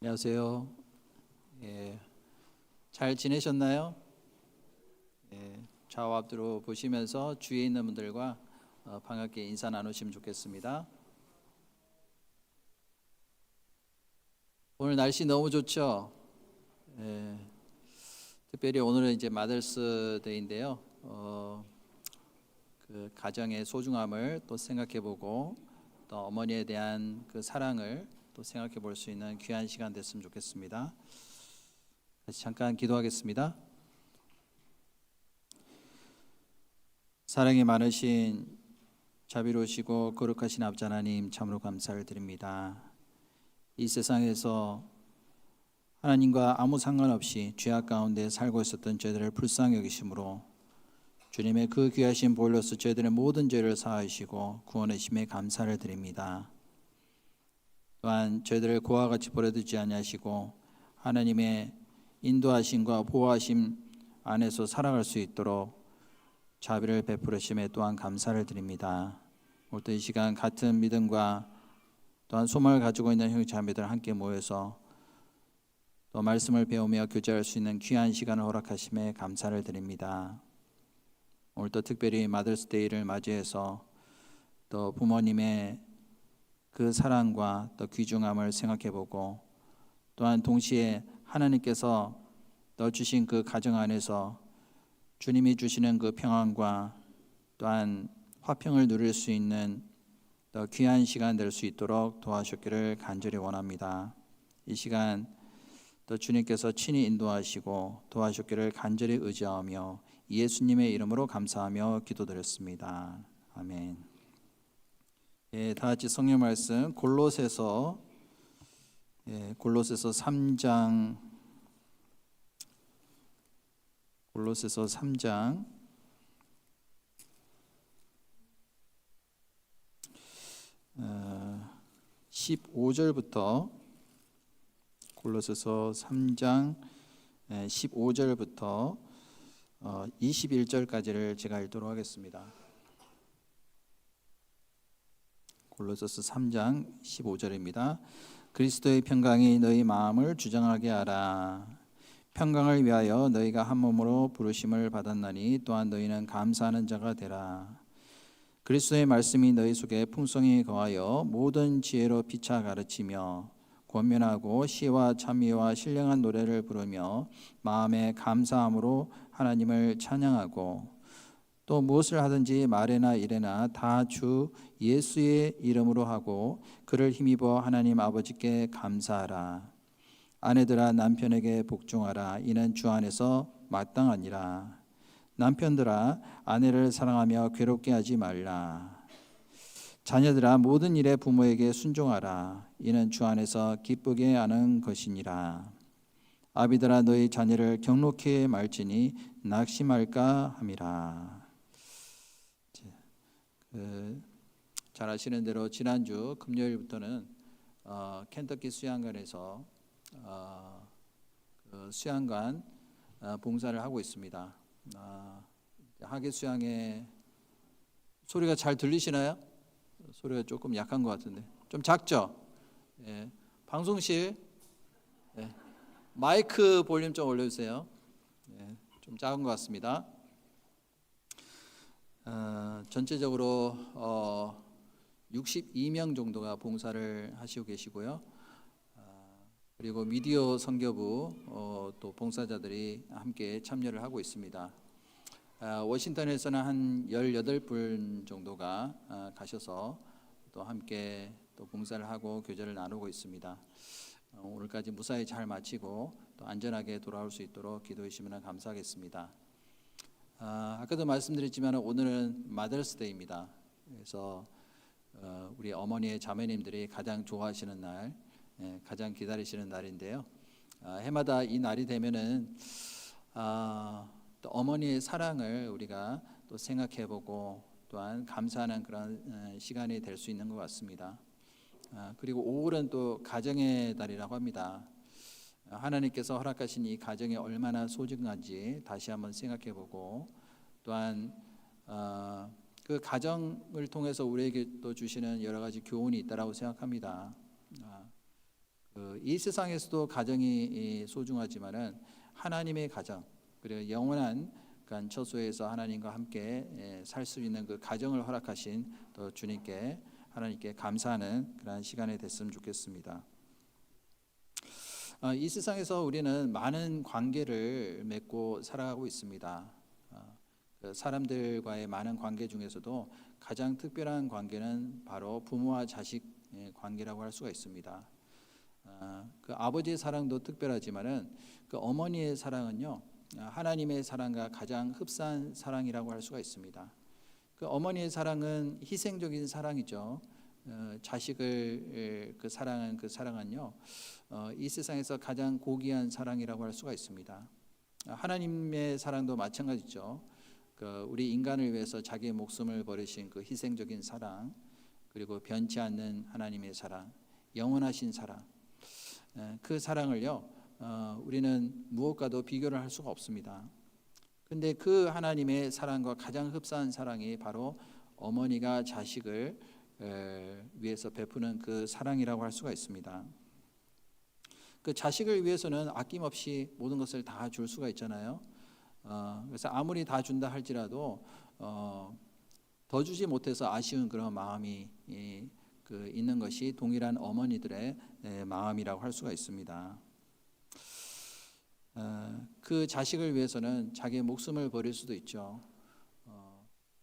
안녕하세요. 예, 잘 지내셨나요? 좌우 앞뒤로 보시면서 주위에 있는 분들과 반갑게 인사 나누시면 좋겠습니다. 오늘 날씨 너무 좋죠? 예, 특별히 오늘은 이제 마더스 데이인데요. 그 가정의 소중함을 또 생각해보고 또 어머니에 대한 그 사랑을 또 생각해볼 수 있는 귀한 시간 됐으면 좋겠습니다. 다시 잠깐 기도하겠습니다. 사랑이 많으신 자비로우시고 거룩하신 아버지 하나님, 참으로 감사를 드립니다. 이 세상에서 하나님과 아무 상관없이 죄악 가운데 살고 있었던 저희들을 불쌍히 여기심으로 주님의 그 귀하신 보혈로서 저희들의 모든 죄를 사하시고 구원하심에 감사를 드립니다. 또한 저희들을 고와 같이 버려두지 아니하시고 하나님의 인도하심과 보호하심 안에서 살아갈 수 있도록 자비를 베풀으심에 또한 감사를 드립니다. 오늘 이 시간 같은 믿음과 또한 소망을 가지고 있는 형제자매들 함께 모여서 또 말씀을 배우며 교제할 수 있는 귀한 시간을 허락하심에 감사를 드립니다. 오늘 또 특별히 마더스데이를 맞이해서 또 부모님의 그 사랑과 또 귀중함을 생각해보고 또한 동시에 하나님께서 넣어주신 그 가정 안에서 주님이 주시는 그 평안과 또한 화평을 누릴 수 있는 더 귀한 시간 될 수 있도록 도와주시기를 간절히 원합니다. 이 시간 또 주님께서 친히 인도하시고 도와주시기를 간절히 의지하며 예수님의 이름으로 감사하며 기도드렸습니다. 아멘. 다 같이 성경 말씀 골로새서 3장 골로새서 3장 15절부터 골로새서 3장 15절부터 21절까지를 제가 읽도록 하겠습니다. 골로새서 3장 15절입니다. 그리스도의 평강이 너희 마음을 주장하게 하라. 평강을 위하여 너희가 한 몸으로 부르심을 받았나니 또한 너희는 감사하는 자가 되라. 그리스도의 말씀이 너희 속에 풍성히 거하여 모든 지혜로 피차 가르치며 권면하고 시와 찬미와 신령한 노래를 부르며 마음에 감사함으로 하나님을 찬양하고 또 무엇을 하든지 말에나 일에나 다 주 예수의 이름으로 하고 그를 힘입어 하나님 아버지께 감사하라. 아내들아 남편에게 복종하라. 이는 주 안에서 마땅하니라. 남편들아 아내를 사랑하며 괴롭게 하지 말라. 자녀들아 모든 일에 부모에게 순종하라. 이는 주 안에서 기쁘게 하는 것이니라. 아비들아 너희 자녀를 경록히 말지니 낙심할까 함이라. 잘 아시는 대로 지난주 금요일부터는 켄터키 수양관에서 그 수양관 봉사를 하고 있습니다. 하계 수양의 소리가 잘 들리시나요? 소리가 조금 약한 것 같은데 좀 작죠? 방송실 마이크 볼륨 좀 올려주세요. 좀 작은 것 같습니다. 전체적으로 62명 정도가 봉사를 하시고 계시고요. 그리고 미디어 선교부 또 봉사자들이 함께 참여를 하고 있습니다. 워싱턴에서는 한 18분 정도가 가셔서 또 함께 또 봉사를 하고 교제를 나누고 있습니다. 오늘까지 무사히 잘 마치고 또 안전하게 돌아올 수 있도록 기도해 주시면 감사하겠습니다. 아까도 말씀드렸지만 오늘은 마더스데이입니다. 그래서 우리 어머니의 자매님들이 가장 좋아하시는 날, 가장 기다리시는 날인데요. 해마다 이 날이 되면은 또 어머니의 사랑을 우리가 또 생각해보고 또한 감사하는 그런 시간이 될 수 있는 것 같습니다. 그리고 5월은 또 가정의 달이라고 합니다. 하나님께서 허락하신 이 가정이 얼마나 소중한지 다시 한번 생각해보고 또한 그 가정을 통해서 우리에게 또 주시는 여러 가지 교훈이 있다라고 생각합니다. 이 세상에서도 가정이 소중하지만은 하나님의 가정, 그리고 영원한 처소에서 하나님과 함께 살 수 있는 그 가정을 허락하신 또 주님께, 하나님께 감사하는 그런 시간이 됐으면 좋겠습니다. 이 세상에서 우리는 많은 관계를 맺고 살아가고 있습니다. 그 사람들과의 많은 관계 중에서도 가장 특별한 관계는 바로 부모와 자식 관계라고 할 수가 있습니다. 그 아버지의 사랑도 특별하지만은 그 어머니의 사랑은요, 하나님의 사랑과 가장 흡사한 사랑이라고 할 수가 있습니다. 그 어머니의 사랑은 희생적인 사랑이죠. 자식을 사랑한 그 사랑은요, 이 세상에서 가장 고귀한 사랑이라고 할 수가 있습니다. 하나님의 사랑도 마찬가지죠. 우리 인간을 위해서 자기의 목숨을 버리신 그 희생적인 사랑, 그리고 변치 않는 하나님의 사랑, 영원하신 사랑, 그 사랑을요, 우리는 무엇과도 비교를 할 수가 없습니다. 근데 그 하나님의 사랑과 가장 흡사한 사랑이 바로 어머니가 자식을 위해서 베푸는 그 사랑이라고 할 수가 있습니다. 그 자식을 위해서는 아낌없이 모든 것을 다 줄 수가 있잖아요. 그래서 아무리 다 준다 할지라도 더 주지 못해서 아쉬운 그런 마음이 있는 것이 동일한 어머니들의 마음이라고 할 수가 있습니다. 그 자식을 위해서는 자기의 목숨을 버릴 수도 있죠.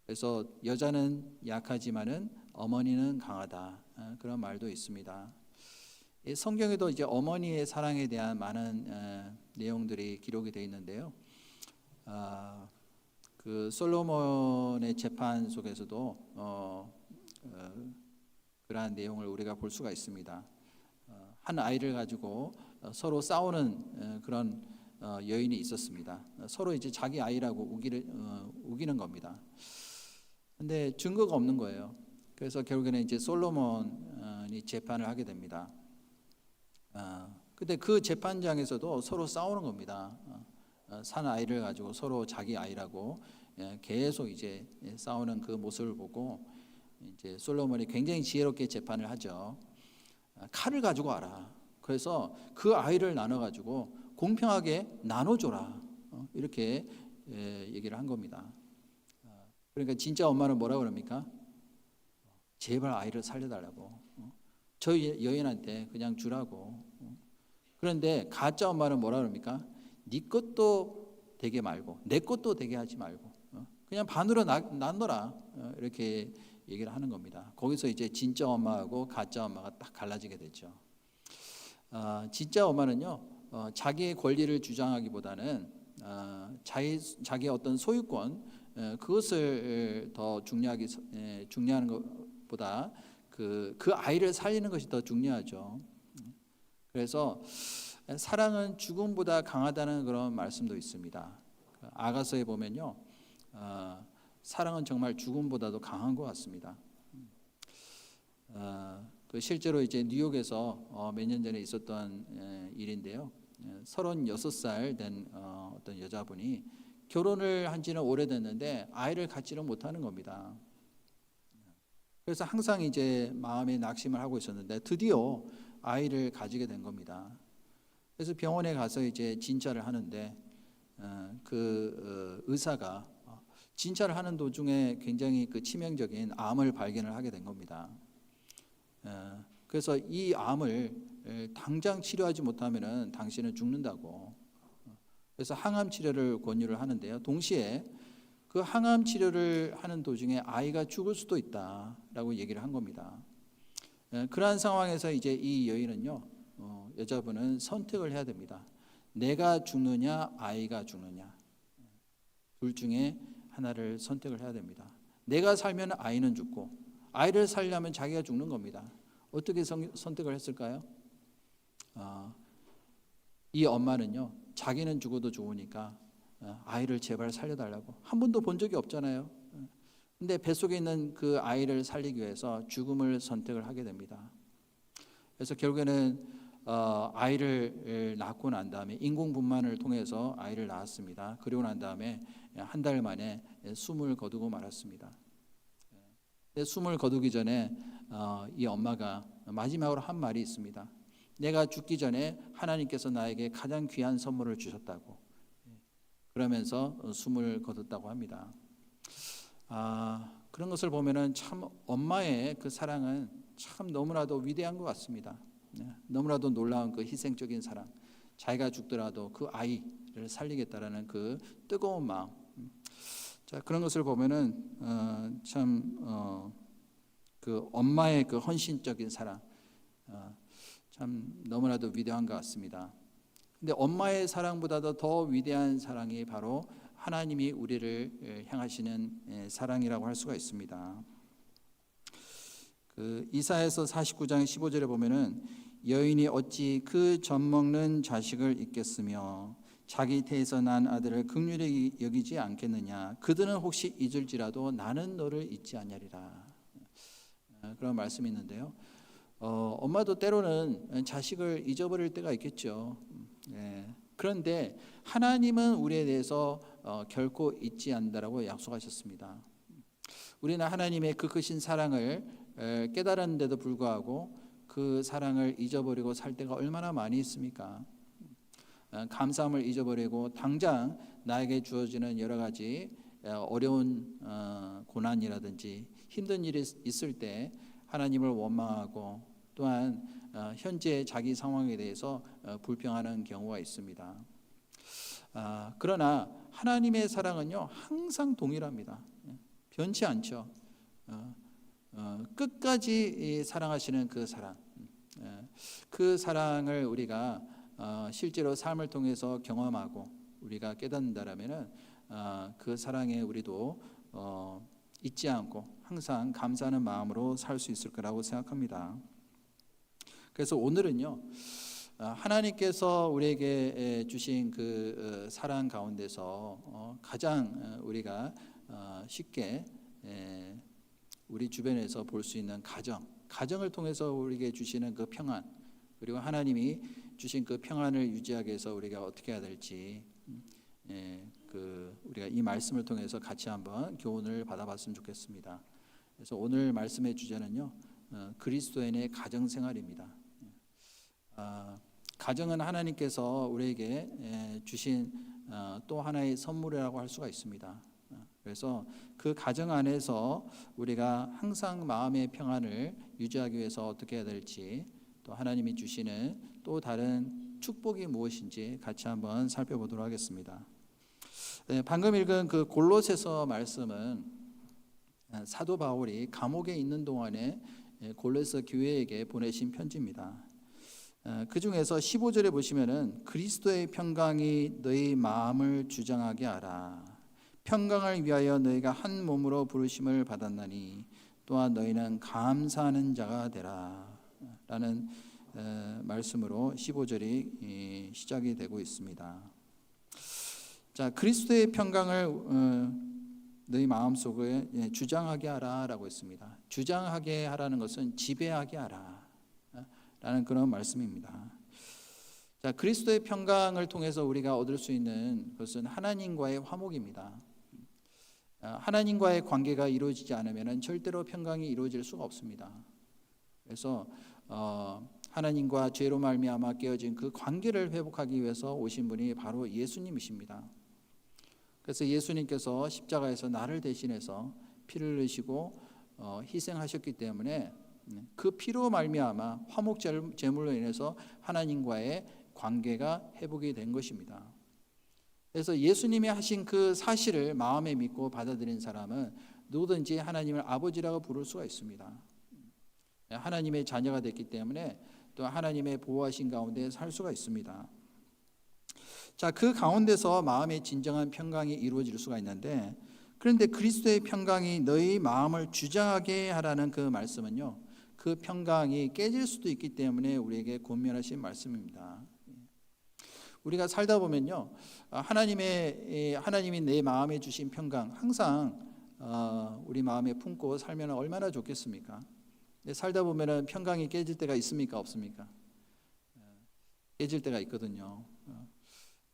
그래서 여자는 약하지만은 어머니는 강하다, 그런 말도 있습니다. 성경에도 이제 어머니의 사랑에 대한 많은 내용들이 기록이 되어 있는데요. 그 솔로몬의 재판 속에서도 그러한 내용을 우리가 볼 수가 있습니다. 한 아이를 가지고 서로 싸우는 그런 여인이 있었습니다. 서로 이제 자기 아이라고 우기는 겁니다. 근데 증거가 없는 거예요. 그래서 결국에는 이제 솔로몬이 재판을 하게 됩니다. 근데 그 재판장에서도 서로 싸우는 겁니다. 산 아이를 가지고 서로 자기 아이라고 계속 이제 싸우는 그 모습을 보고 이제 솔로몬이 굉장히 지혜롭게 재판을 하죠. 칼을 가지고 와라. 그래서 그 아이를 나눠 가지고 공평하게 나눠줘라. 이렇게 얘기를 한 겁니다. 그러니까 진짜 엄마는 뭐라고 그럽니까? 제발 아이를 살려달라고. 저 여인한테 그냥 주라고. 그런데 가짜 엄마는 뭐라 그럽니까? 네 것도 되게 말고 내 것도 되게 하지 말고 그냥 반으로 나눠라. 이렇게 얘기를 하는 겁니다. 거기서 이제 진짜 엄마하고 가짜 엄마가 딱 갈라지게 되죠. 진짜 엄마는요, 자기의 권리를 주장하기보다는 자기의 어떤 소유권, 그것을 더 중요한 것보다 그 아이를 살리는 것이 더 중요하죠. 그래서 사랑은 죽음보다 강하다는 그런 말씀도 있습니다. 아가서에 보면요, 사랑은 정말 죽음보다도 강한 것 같습니다. 실제로 이제 뉴욕에서 몇 년 전에 있었던 일인데요. 36살 된 어떤 여자분이 결혼을 한 지는 오래됐는데 아이를 갖지는 못하는 겁니다. 그래서 항상 이제 마음에 낙심을 하고 있었는데 드디어 아이를 가지게 된 겁니다. 그래서 병원에 가서 이제 진찰을 하는데 의사가 진찰을 하는 도중에 굉장히 그 치명적인 암을 발견을 하게 된 겁니다. 그래서 이 암을 당장 치료하지 못하면은 당신은 죽는다고. 그래서 항암 치료를 권유를 하는데요. 동시에 그 항암 치료를 하는 도중에 아이가 죽을 수도 있다라고 얘기를 한 겁니다. 그러한 상황에서 이제 이 여인은요, 여자분은 선택을 해야 됩니다. 내가 죽느냐, 아이가 죽느냐. 둘 중에 하나를 선택을 해야 됩니다. 내가 살면 아이는 죽고, 아이를 살려면 자기가 죽는 겁니다. 어떻게 선택을 했을까요? 이 엄마는요, 자기는 죽어도 좋으니까 아이를 제발 살려달라고. 한 번도 본 적이 없잖아요. 근데 뱃속에 있는 그 아이를 살리기 위해서 죽음을 선택을 하게 됩니다. 그래서 결국에는 아이를 낳고 난 다음에 인공분만을 통해서 아이를 낳았습니다. 그리고 난 다음에 한 달 만에 숨을 거두고 말았습니다. 숨을 거두기 전에 이 엄마가 마지막으로 한 말이 있습니다. 내가 죽기 전에 하나님께서 나에게 가장 귀한 선물을 주셨다고 그러면서 숨을 거뒀다고 합니다. 그런 것을 보면은 참 엄마의 그 사랑은 참 너무나도 위대한 것 같습니다. 너무나도 놀라운 그 희생적인 사랑, 자기가 죽더라도 그 아이를 살리겠다라는 그 뜨거운 마음. 자, 그런 것을 보면은 참 그 엄마의 그 헌신적인 사랑, 참 너무나도 위대한 것 같습니다. 근데 엄마의 사랑보다도 더 위대한 사랑이 바로 하나님이 우리를 향하시는 사랑이라고 할 수가 있습니다. 그 이사야서 49장 15절에 보면은 여인이 어찌 그 젖먹는 자식을 잊겠으며 자기 태에서 난 아들을 긍휼히 여기지 않겠느냐. 그들은 혹시 잊을지라도 나는 너를 잊지 아니하리라. 그런 말씀이 있는데요. 엄마도 때로는 자식을 잊어버릴 때가 있겠죠. 그런데 하나님은 우리에 대해서 결코 잊지 않는다라고 약속하셨습니다. 우리는 하나님의 그 크신 사랑을 깨달았는데도 불구하고 그 사랑을 잊어버리고 살 때가 얼마나 많이 있습니까? 감사함을 잊어버리고 당장 나에게 주어지는 여러 가지 어려운 고난이라든지 힘든 일이 있을 때 하나님을 원망하고 또한 현재 자기 상황에 대해서 불평하는 경우가 있습니다. 그러나 하나님의 사랑은요 항상 동일합니다. 변치 않죠. 끝까지 사랑하시는 그 사랑, 그 사랑을 우리가 실제로 삶을 통해서 경험하고 우리가 깨닫는다라면은 그 사랑에 우리도 잊지 않고 항상 감사하는 마음으로 살 수 있을 거라고 생각합니다. 그래서 오늘은요 하나님께서 우리에게 주신 그 사랑 가운데서 가장 우리가 쉽게 우리 주변에서 볼 수 있는 가정을 통해서 우리에게 주시는 그 평안, 그리고 하나님이 주신 그 평안을 유지하기 위해서 우리가 어떻게 해야 될지 우리가 이 말씀을 통해서 같이 한번 교훈을 받아봤으면 좋겠습니다. 그래서 오늘 말씀의 주제는요 그리스도인의 가정 생활입니다. 가정은 하나님께서 우리에게 주신 또 하나의 선물이라고 할 수가 있습니다. 그래서 그 가정 안에서 우리가 항상 마음의 평안을 유지하기 위해서 어떻게 해야 될지, 또 하나님이 주시는 또 다른 축복이 무엇인지 같이 한번 살펴보도록 하겠습니다. 방금 읽은 그 골로새서 말씀은 사도 바울이 감옥에 있는 동안에 골로새 교회에게 보내신 편지입니다. 그 중에서 15절에 보시면은 그리스도의 평강이 너희 마음을 주장하게 하라. 평강을 위하여 너희가 한 몸으로 부르심을 받았나니 또한 너희는 감사하는 자가 되라. 라는 말씀으로 15절이 시작이 되고 있습니다. 자, 그리스도의 평강을 너희 마음속에 주장하게 하라라고 했습니다. 주장하게 하라는 것은 지배하게 하라 라는 그런 말씀입니다. 자, 그리스도의 평강을 통해서 우리가 얻을 수 있는 것은 하나님과의 화목입니다. 하나님과의 관계가 이루어지지 않으면 절대로 평강이 이루어질 수가 없습니다. 그래서 하나님과 죄로 말미암아 깨어진 그 관계를 회복하기 위해서 오신 분이 바로 예수님이십니다. 그래서 예수님께서 십자가에서 나를 대신해서 피를 흘리시고 희생하셨기 때문에 그 피로 말미암아 화목 제물로 인해서 하나님과의 관계가 회복이 된 것입니다. 그래서 예수님이 하신 그 사실을 마음에 믿고 받아들인 사람은 누구든지 하나님을 아버지라고 부를 수가 있습니다. 하나님의 자녀가 됐기 때문에 또 하나님의 보호하신 가운데 살 수가 있습니다. 자, 그 가운데서 마음의 진정한 평강이 이루어질 수가 있는데, 그런데 그리스도의 평강이 너희 마음을 주장하게 하라는 그 말씀은요, 그 평강이 깨질 수도 있기 때문에 우리에게 권면하신 말씀입니다. 우리가 살다 보면요, 하나님이 내 마음에 주신 평강 항상 우리 마음에 품고 살면 얼마나 좋겠습니까? 근데 살다 보면은 평강이 깨질 때가 있습니까, 없습니까? 깨질 때가 있거든요.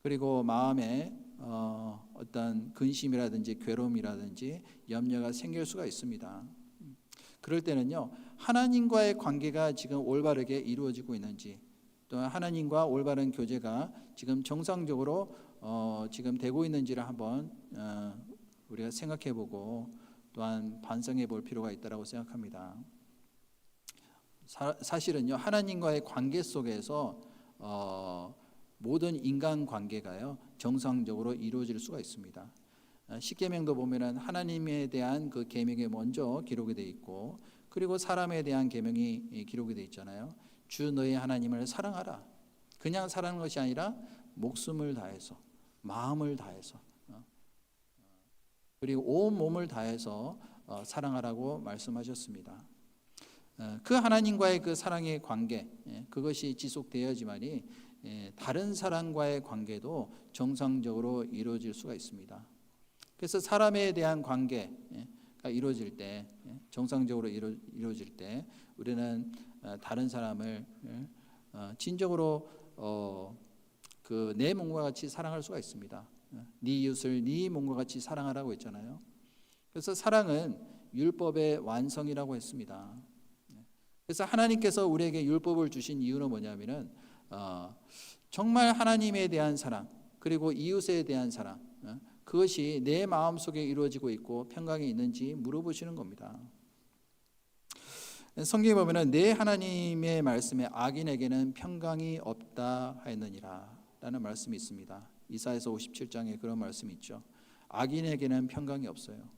그리고 마음에 어떤 근심이라든지 괴로움이라든지 염려가 생길 수가 있습니다. 그럴 때는요, 하나님과의 관계가 지금 올바르게 이루어지고 있는지, 또 하나님과 올바른 교제가 지금 정상적으로 지금 되고 있는지를 한번 우리가 생각해보고 또한 반성해볼 필요가 있다고 생각합니다. 사실은요, 하나님과의 관계 속에서 모든 인간 관계가요 정상적으로 이루어질 수가 있습니다. 십계명도 보면은 하나님에 대한 그 계명이 먼저 기록이 되어 있고, 그리고 사람에 대한 계명이 기록이 되어 있잖아요. 주 너의 하나님을 사랑하라. 그냥 사랑하는 것이 아니라 목숨을 다해서, 마음을 다해서, 그리고 온 몸을 다해서 사랑하라고 말씀하셨습니다. 그 하나님과의 그 사랑의 관계, 그것이 지속되어야지만이 다른 사람과의 관계도 정상적으로 이루어질 수가 있습니다. 그래서 사람에 대한 관계가 이루어질 때, 정상적으로 이루어질 때 우리는 다른 사람을 진정으로 그 내 몸과 같이 사랑할 수가 있습니다. 네 이웃을 네 몸과 같이 사랑하라고 했잖아요. 그래서 사랑은 율법의 완성이라고 했습니다. 그래서 하나님께서 우리에게 율법을 주신 이유는 뭐냐면은 정말 하나님에 대한 사랑, 그리고 이웃에 대한 사랑, 그것이 내 마음속에 이루어지고 있고 평강이 있는지 물어보시는 겁니다. 성경에 보면은 내 하나님의 말씀에 악인에게는 평강이 없다 하였느니라 라는 말씀이 있습니다. 이사야서 57장에 그런 말씀이 있죠. 악인에게는 평강이 없어요.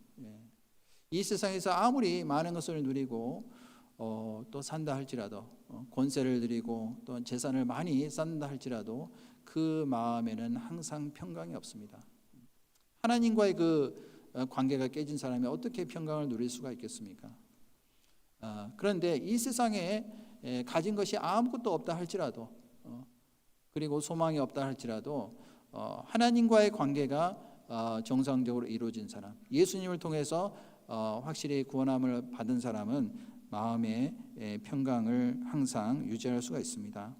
이 세상에서 아무리 많은 것을 누리고 또 산다 할지라도, 권세를 누리고 또 재산을 많이 쌓는다 할지라도 그 마음에는 항상 평강이 없습니다. 하나님과의 그 관계가 깨진 사람이 어떻게 평강을 누릴 수가 있겠습니까? 그런데 이 세상에 가진 것이 아무것도 없다 할지라도, 그리고 소망이 없다 할지라도 하나님과의 관계가 정상적으로 이루어진 사람, 예수님을 통해서 확실히 구원함을 받은 사람은 마음의 평강을 항상 유지할 수가 있습니다.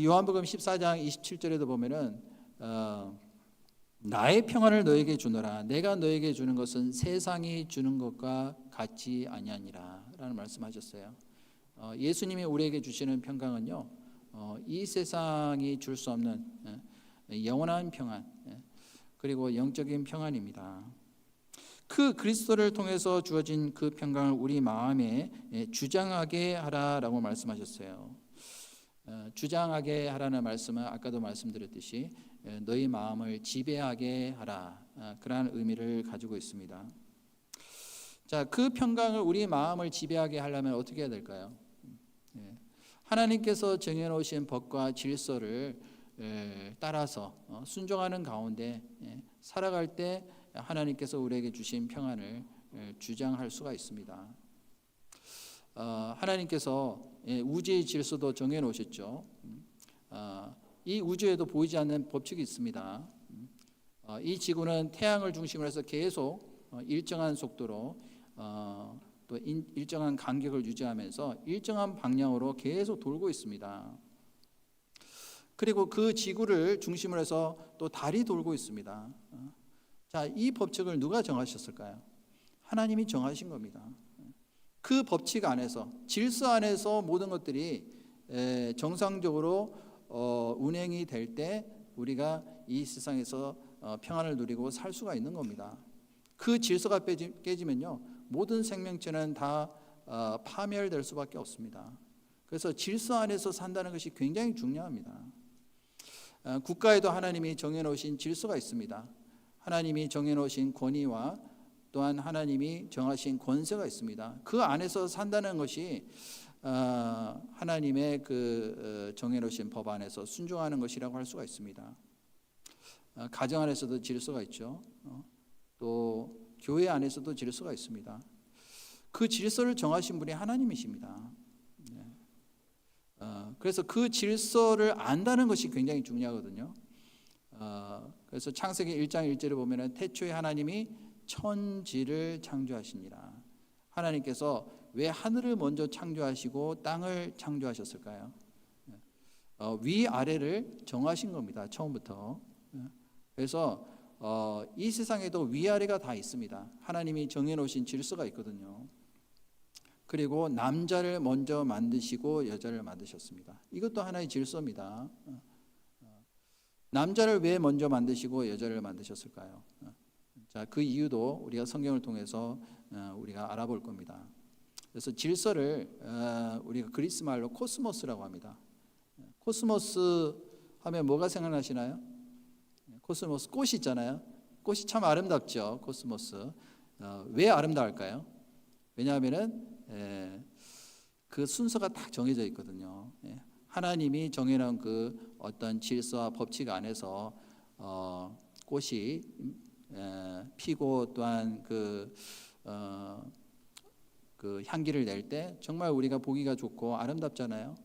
요한복음 14장 27절에도 보면은 나의 평안을 너에게 주노라. 내가 너에게 주는 것은 세상이 주는 것과 같지 아니하니라 라는 말씀하셨어요. 예수님이 우리에게 주시는 평강은요, 이 세상이 줄 수 없는 영원한 평안, 그리고 영적인 평안입니다. 그 그리스도를 통해서 주어진 그 평강을 우리 마음에 주장하게 하라라고 말씀하셨어요. 주장하게 하라는 말씀은 아까도 말씀드렸듯이 너희 마음을 지배하게 하라, 그러한 의미를 가지고 있습니다. 자, 그 평강을 우리 마음을 지배하게 하려면 어떻게 해야 될까요? 하나님께서 정해놓으신 법과 질서를 따라서 순종하는 가운데 살아갈 때 하나님께서 우리에게 주신 평안을 주장할 수가 있습니다. 하나님께서 우주의 질서도 정해놓으셨죠. 이 우주에도 보이지 않는 법칙이 있습니다. 이 지구는 태양을 중심으로 해서 계속 일정한 속도로 또 일정한 간격을 유지하면서 일정한 방향으로 계속 돌고 있습니다. 그리고 그 지구를 중심으로 해서 또 달이 돌고 있습니다. 자, 이 법칙을 누가 정하셨을까요? 하나님이 정하신 겁니다. 그 법칙 안에서, 질서 안에서 모든 것들이 정상적으로 운행이 될 때 우리가 이 세상에서 평안을 누리고 살 수가 있는 겁니다. 그 질서가 깨지면요, 모든 생명체는 다 파멸될 수밖에 없습니다. 그래서 질서 안에서 산다는 것이 굉장히 중요합니다. 국가에도 하나님이 정해놓으신 질서가 있습니다. 하나님이 정해놓으신 권위와 또한 하나님이 정하신 권세가 있습니다. 그 안에서 산다는 것이 하나님의 그 정해놓으신 법 안에서 순종하는 것이라고 할 수가 있습니다. 가정 안에서도 질서가 있죠. 또 교회 안에서도 질서가 있습니다. 그 질서를 정하신 분이 하나님이십니다. 그래서 그 질서를 안다는 것이 굉장히 중요하거든요. 그래서 창세기 1장 1절을 보면 태초에 하나님이 천지를 창조하시니라. 하나님께서 왜 하늘을 먼저 창조하시고 땅을 창조하셨을까요? 위아래를 정하신 겁니다. 처음부터. 그래서 이 세상에도 위아래가 다 있습니다. 하나님이 정해놓으신 질서가 있거든요. 그리고 남자를 먼저 만드시고 여자를 만드셨습니다. 이것도 하나의 질서입니다. 남자를 왜 먼저 만드시고 여자를 만드셨을까요? 자, 그 이유도 우리가 성경을 통해서 우리가 알아볼 겁니다. 그래서 질서를 우리가 그리스 말로 코스모스라고 합니다. 코스모스 하면 뭐가 생각나시나요? 코스모스 꽃이 있잖아요. 꽃이 참 아름답죠. 코스모스. 왜 아름다울까요? 왜냐하면은 그 순서가 딱 정해져 있거든요. 하나님이 정해놓은 그 어떤 질서와 법칙 안에서 꽃이 피고 또한 그 향기를 낼 때 정말 우리가 보기가 좋고 아름답잖아요.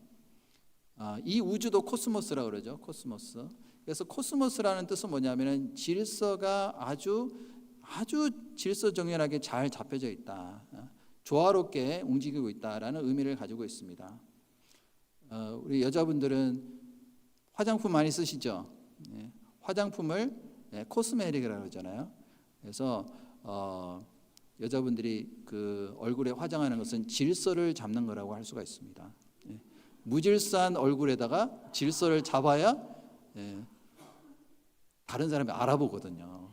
이 우주도 코스모스라고 그러죠. 코스모스. 그래서 코스모스라는 뜻은 뭐냐면은 질서가 아주 질서정연하게 잘 잡혀져 있다. 조화롭게 움직이고 있다라는 의미를 가지고 있습니다. 우리 여자분들은 화장품 많이 쓰시죠? 화장품을 코스메틱이라고 그러잖아요. 그래서 여자분들이 그 얼굴에 화장하는 것은 질서를 잡는 거라고 할 수가 있습니다. 무질서한 얼굴에다가 질서를 잡아야 다른 사람이 알아보거든요.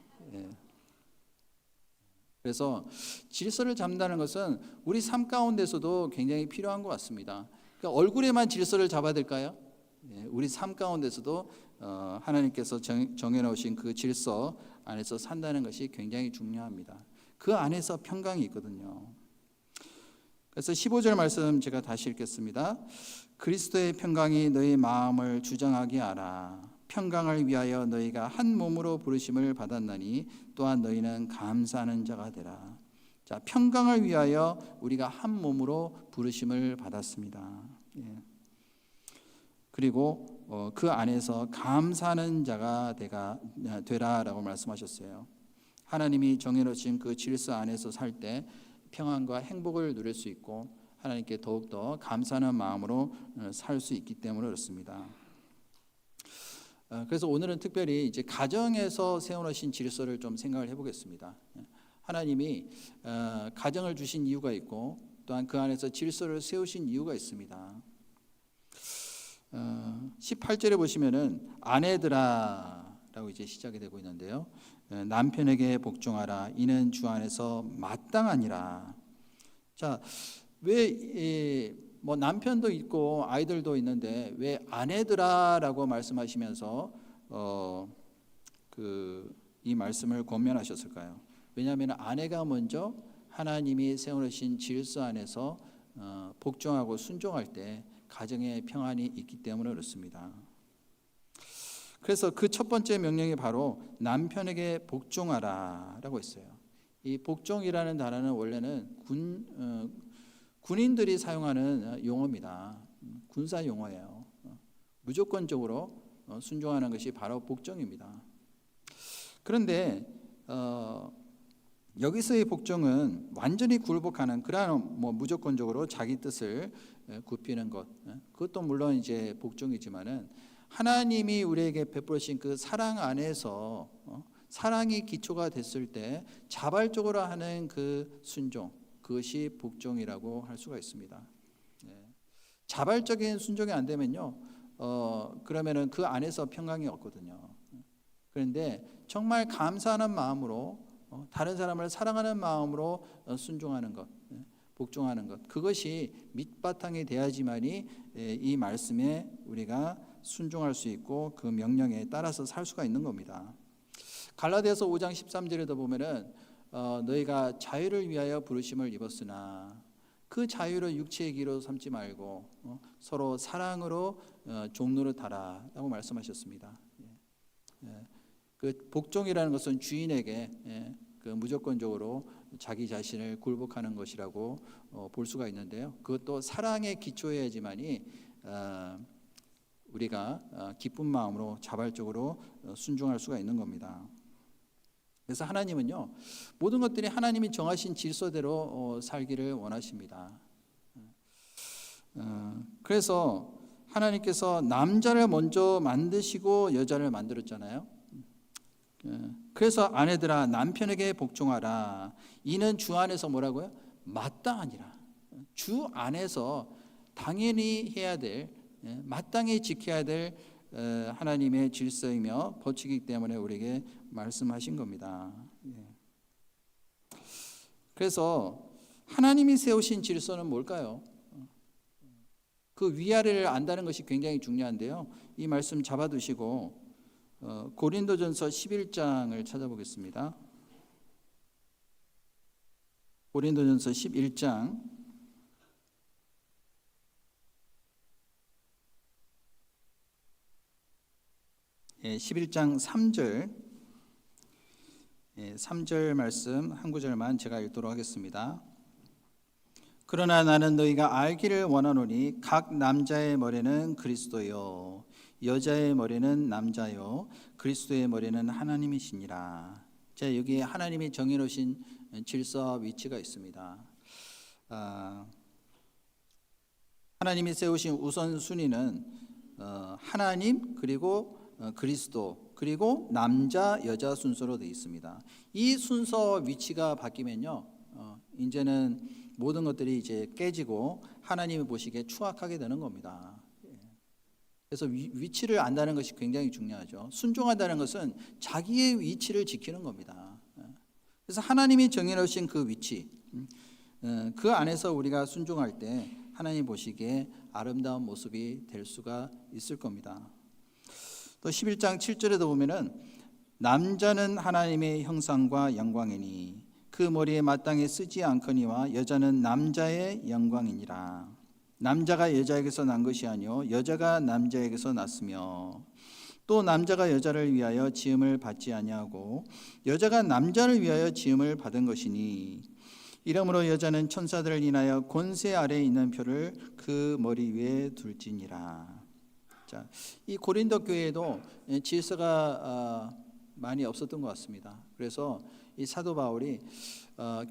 그래서 질서를 잡는다는 것은 우리 삶 가운데서도 굉장히 필요한 것 같습니다. 그러니까 얼굴에만 질서를 잡아야 될까요? 우리 삶 가운데서도 하나님께서 정해놓으신 그 질서 안에서 산다는 것이 굉장히 중요합니다. 그 안에서 평강이 있거든요. 그래서 15절 말씀 제가 다시 읽겠습니다. 그리스도의 평강이 너희 마음을 주장하게 하라. 평강을 위하여 너희가 한 몸으로 부르심을 받았나니 또한 너희는 감사하는 자가 되라. 자, 평강을 위하여 우리가 한 몸으로 부르심을 받았습니다. 그리고 그 안에서 감사하는 자가 되라라고 말씀하셨어요. 하나님이 정해놓으신 그 질서 안에서 살 때 평안과 행복을 누릴 수 있고 하나님께 더욱더 감사하는 마음으로 살 수 있기 때문에 그렇습니다. 그래서 오늘은 특별히 이제 가정에서 세워놓으신 질서를 좀 생각을 해보겠습니다. 하나님이 가정을 주신 이유가 있고 또한 그 안에서 질서를 세우신 이유가 있습니다. 18절에 보시면은 아내들아라고 이제 시작이 되고 있는데요. 남편에게 복종하라. 이는 주 안에서 마땅하니라. 자, 왜 뭐 남편도 있고 아이들도 있는데 왜 아내들아라고 말씀하시면서 이 말씀을 권면하셨을까요? 왜냐하면 아내가 먼저 하나님이 세워놓으신 질서 안에서 복종하고 순종할 때 가정에 평안이 있기 때문에 그렇습니다. 그래서 그 첫 번째 명령이 바로 남편에게 복종하라라고 했어요. 이 복종이라는 단어는 원래는 군인들이 사용하는 용어입니다. 군사 용어예요. 무조건적으로 순종하는 것이 바로 복종입니다. 그런데 여기서의 복종은 완전히 굴복하는 그러한 무조건적으로 자기 뜻을 굽히는 것, 그것도 물론 이제 복종이지만은 하나님이 우리에게 베푸신 그 사랑 안에서 사랑이 기초가 됐을 때 자발적으로 하는 그 순종, 그것이 복종이라고 할 수가 있습니다. 자발적인 순종이 안 되면요, 그러면은 그 안에서 평강이 없거든요. 그런데 정말 감사하는 마음으로 다른 사람을 사랑하는 마음으로 순종하는 것, 복종하는 것, 그것이 밑바탕이 돼야지만이 이 말씀에 우리가 순종할 수 있고 그 명령에 따라서 살 수가 있는 겁니다. 갈라디아서 5장 13절에도 보면은 너희가 자유를 위하여 부르심을 입었으나 그 자유를 육체의 기로 삼지 말고 서로 사랑으로 종노릇하라라고 말씀하셨습니다. 그 복종이라는 것은 주인에게 그 무조건적으로 자기 자신을 굴복하는 것이라고 볼 수가 있는데요. 그것도 사랑에 기초해야지만이 우리가 기쁜 마음으로 자발적으로 순종할 수가 있는 겁니다. 그래서 하나님은요, 모든 것들이 하나님이 정하신 질서대로 살기를 원하십니다. 그래서 하나님께서 남자를 먼저 만드시고 여자를 만들었잖아요. 그래서 아내들아 남편에게 복종하라. 이는 주 안에서 뭐라고요? 마땅하니라. 주 안에서 당연히 해야 될, 마땅히 지켜야 될 하나님의 질서이며 법칙이기 때문에 우리에게 말씀하신 겁니다. 그래서 하나님이 세우신 질서는 뭘까요? 그 위아래를 안다는 것이 굉장히 중요한데요. 이 말씀 잡아두시고 고린도전서 11장을 찾아보겠습니다. 고린도전서 11장 11장 3절 말씀 한 구절만 제가 읽도록 하겠습니다. 그러나 나는 너희가 알기를 원하노니 각 남자의 머리는 그리스도요 여자의 머리는 남자요 그리스도의 머리는 하나님이시니라. 자, 여기 하나님이 정해놓으신 질서 위치가 있습니다. 하나님이 세우신 우선순위는 하나님 그리고 그리스도 그리고 남자 여자 순서로 되어 있습니다. 이 순서 위치가 바뀌면요, 이제는 모든 것들이 이제 깨지고 하나님이 보시기에 추악하게 되는 겁니다. 그래서 위치를 안다는 것이 굉장히 중요하죠. 순종한다는 것은 자기의 위치를 지키는 겁니다. 그래서 하나님이 정해놓으신 그 위치, 그 안에서 우리가 순종할 때 하나님 보시기에 아름다운 모습이 될 수가 있을 겁니다. 또 11장 7절에도 보면은 남자는 하나님의 형상과 영광이니 그 머리에 마땅히 쓰지 않거니와 여자는 남자의 영광이니라. 남자가 여자에게서 난 것이 아니요 여자가 남자에게서 났으며 또 남자가 여자를 위하여 지음을 받지 아니하고 여자가 남자를 위하여 지음을 받은 것이니 이러므로 여자는 천사들을 인하여 권세 아래에 있는 표를 그 머리 위에 둘지니라. 자, 이 고린도 교회에도 질서가 많이 없었던 것 같습니다. 그래서 이 사도 바울이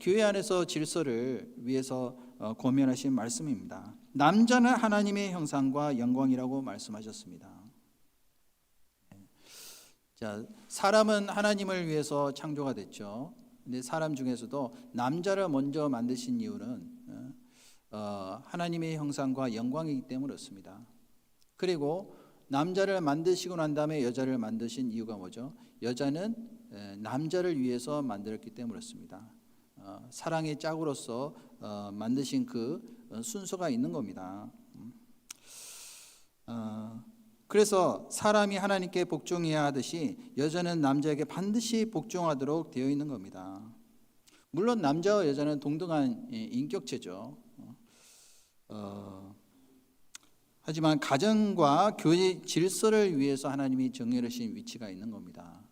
교회 안에서 질서를 위해서 고면하신 말씀입니다. 남자는 하나님의 형상과 영광이라고 말씀하셨습니다. 자, 사람은 하나님을 위해서 창조가 됐죠. 근데 사람 중에서도 남자를 먼저 만드신 이유는 하나님의 형상과 영광이기 때문에 그렇습니다. 그리고 남자를 만드시고 난 다음에 여자를 만드신 이유가 뭐죠? 여자는 남자를 위해서 만들었기 때문에 그렇습니다. 사랑의 짝으로서 만드신 그 순서가 있는 겁니다. 그래서 사람이 하나님께 복종해야 하듯이 여자는 남자에게 반드시 복종하도록 되어 있는 겁니다. 물론 남자와 여자는 동등한 인격체죠. 하지만 가정과 교회 질서를 위해서 하나님이 정해놓으신 위치가 있는 겁니다.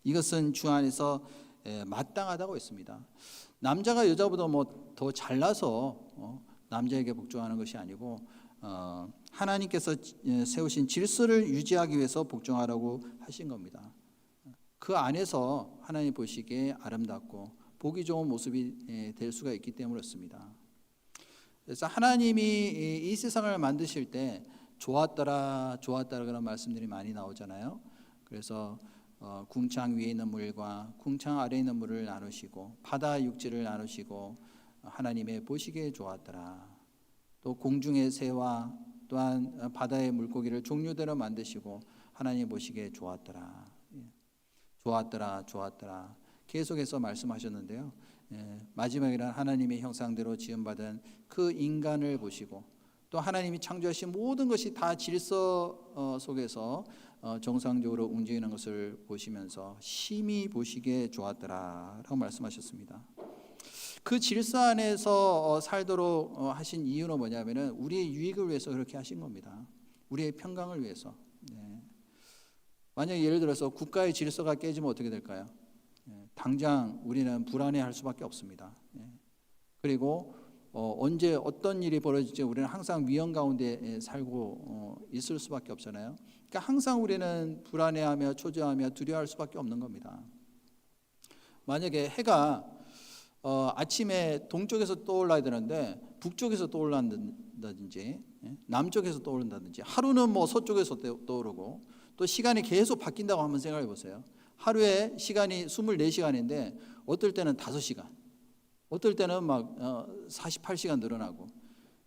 이것은 주 안에서 마땅하다고 했습니다. 남자가 여자보다 뭐 더 잘나서 남자에게 복종하는 것이 아니고 하나님께서 세우신 질서를 유지하기 위해서 복종하라고 하신 겁니다. 그 안에서 하나님 보시기에 아름답고 보기 좋은 모습이 될 수가 있기 때문에 그렇습니다. 그래서 하나님이 이 세상을 만드실 때 좋았더라 좋았더라 그런 말씀들이 많이 나오잖아요. 그래서 궁창 위에 있는 물과 궁창 아래에 있는 물을 나누시고 바다 육지를 나누시고 하나님의 보시기에 좋았더라. 또 공중의 새와 또한 바다의 물고기를 종류대로 만드시고 하나님 보시기에 좋았더라. 좋았더라 좋았더라 계속해서 말씀하셨는데요. 마지막에는 하나님의 형상대로 지음받은 그 인간을 보시고 또 하나님이 창조하신 모든 것이 다 질서 속에서 정상적으로 움직이는 것을 보시면서 심히 보시기에 좋았더라라고 말씀하셨습니다. 그 질서 안에서 살도록 하신 이유는 뭐냐면은 우리의 유익을 위해서 그렇게 하신 겁니다. 우리의 평강을 위해서. 만약에 예를 들어서 국가의 질서가 깨지면 어떻게 될까요? 당장 우리는 불안해할 수밖에 없습니다. 그리고 언제 어떤 일이 벌어질지 우리는 항상 위험 가운데 살고 있을 수밖에 없잖아요. 그러니까 항상 우리는 불안해하며 초조하며 두려워할 수밖에 없는 겁니다. 만약에 해가 아침에 동쪽에서 떠올라야 되는데 북쪽에서 떠올란다든지 남쪽에서 떠오른다든지 하루는 뭐 서쪽에서 떠오르고 또 시간이 계속 바뀐다고 한번 생각해 보세요. 하루에 시간이 24시간인데 어떨 때는 5시간, 어떨 때는 막 48시간 늘어나고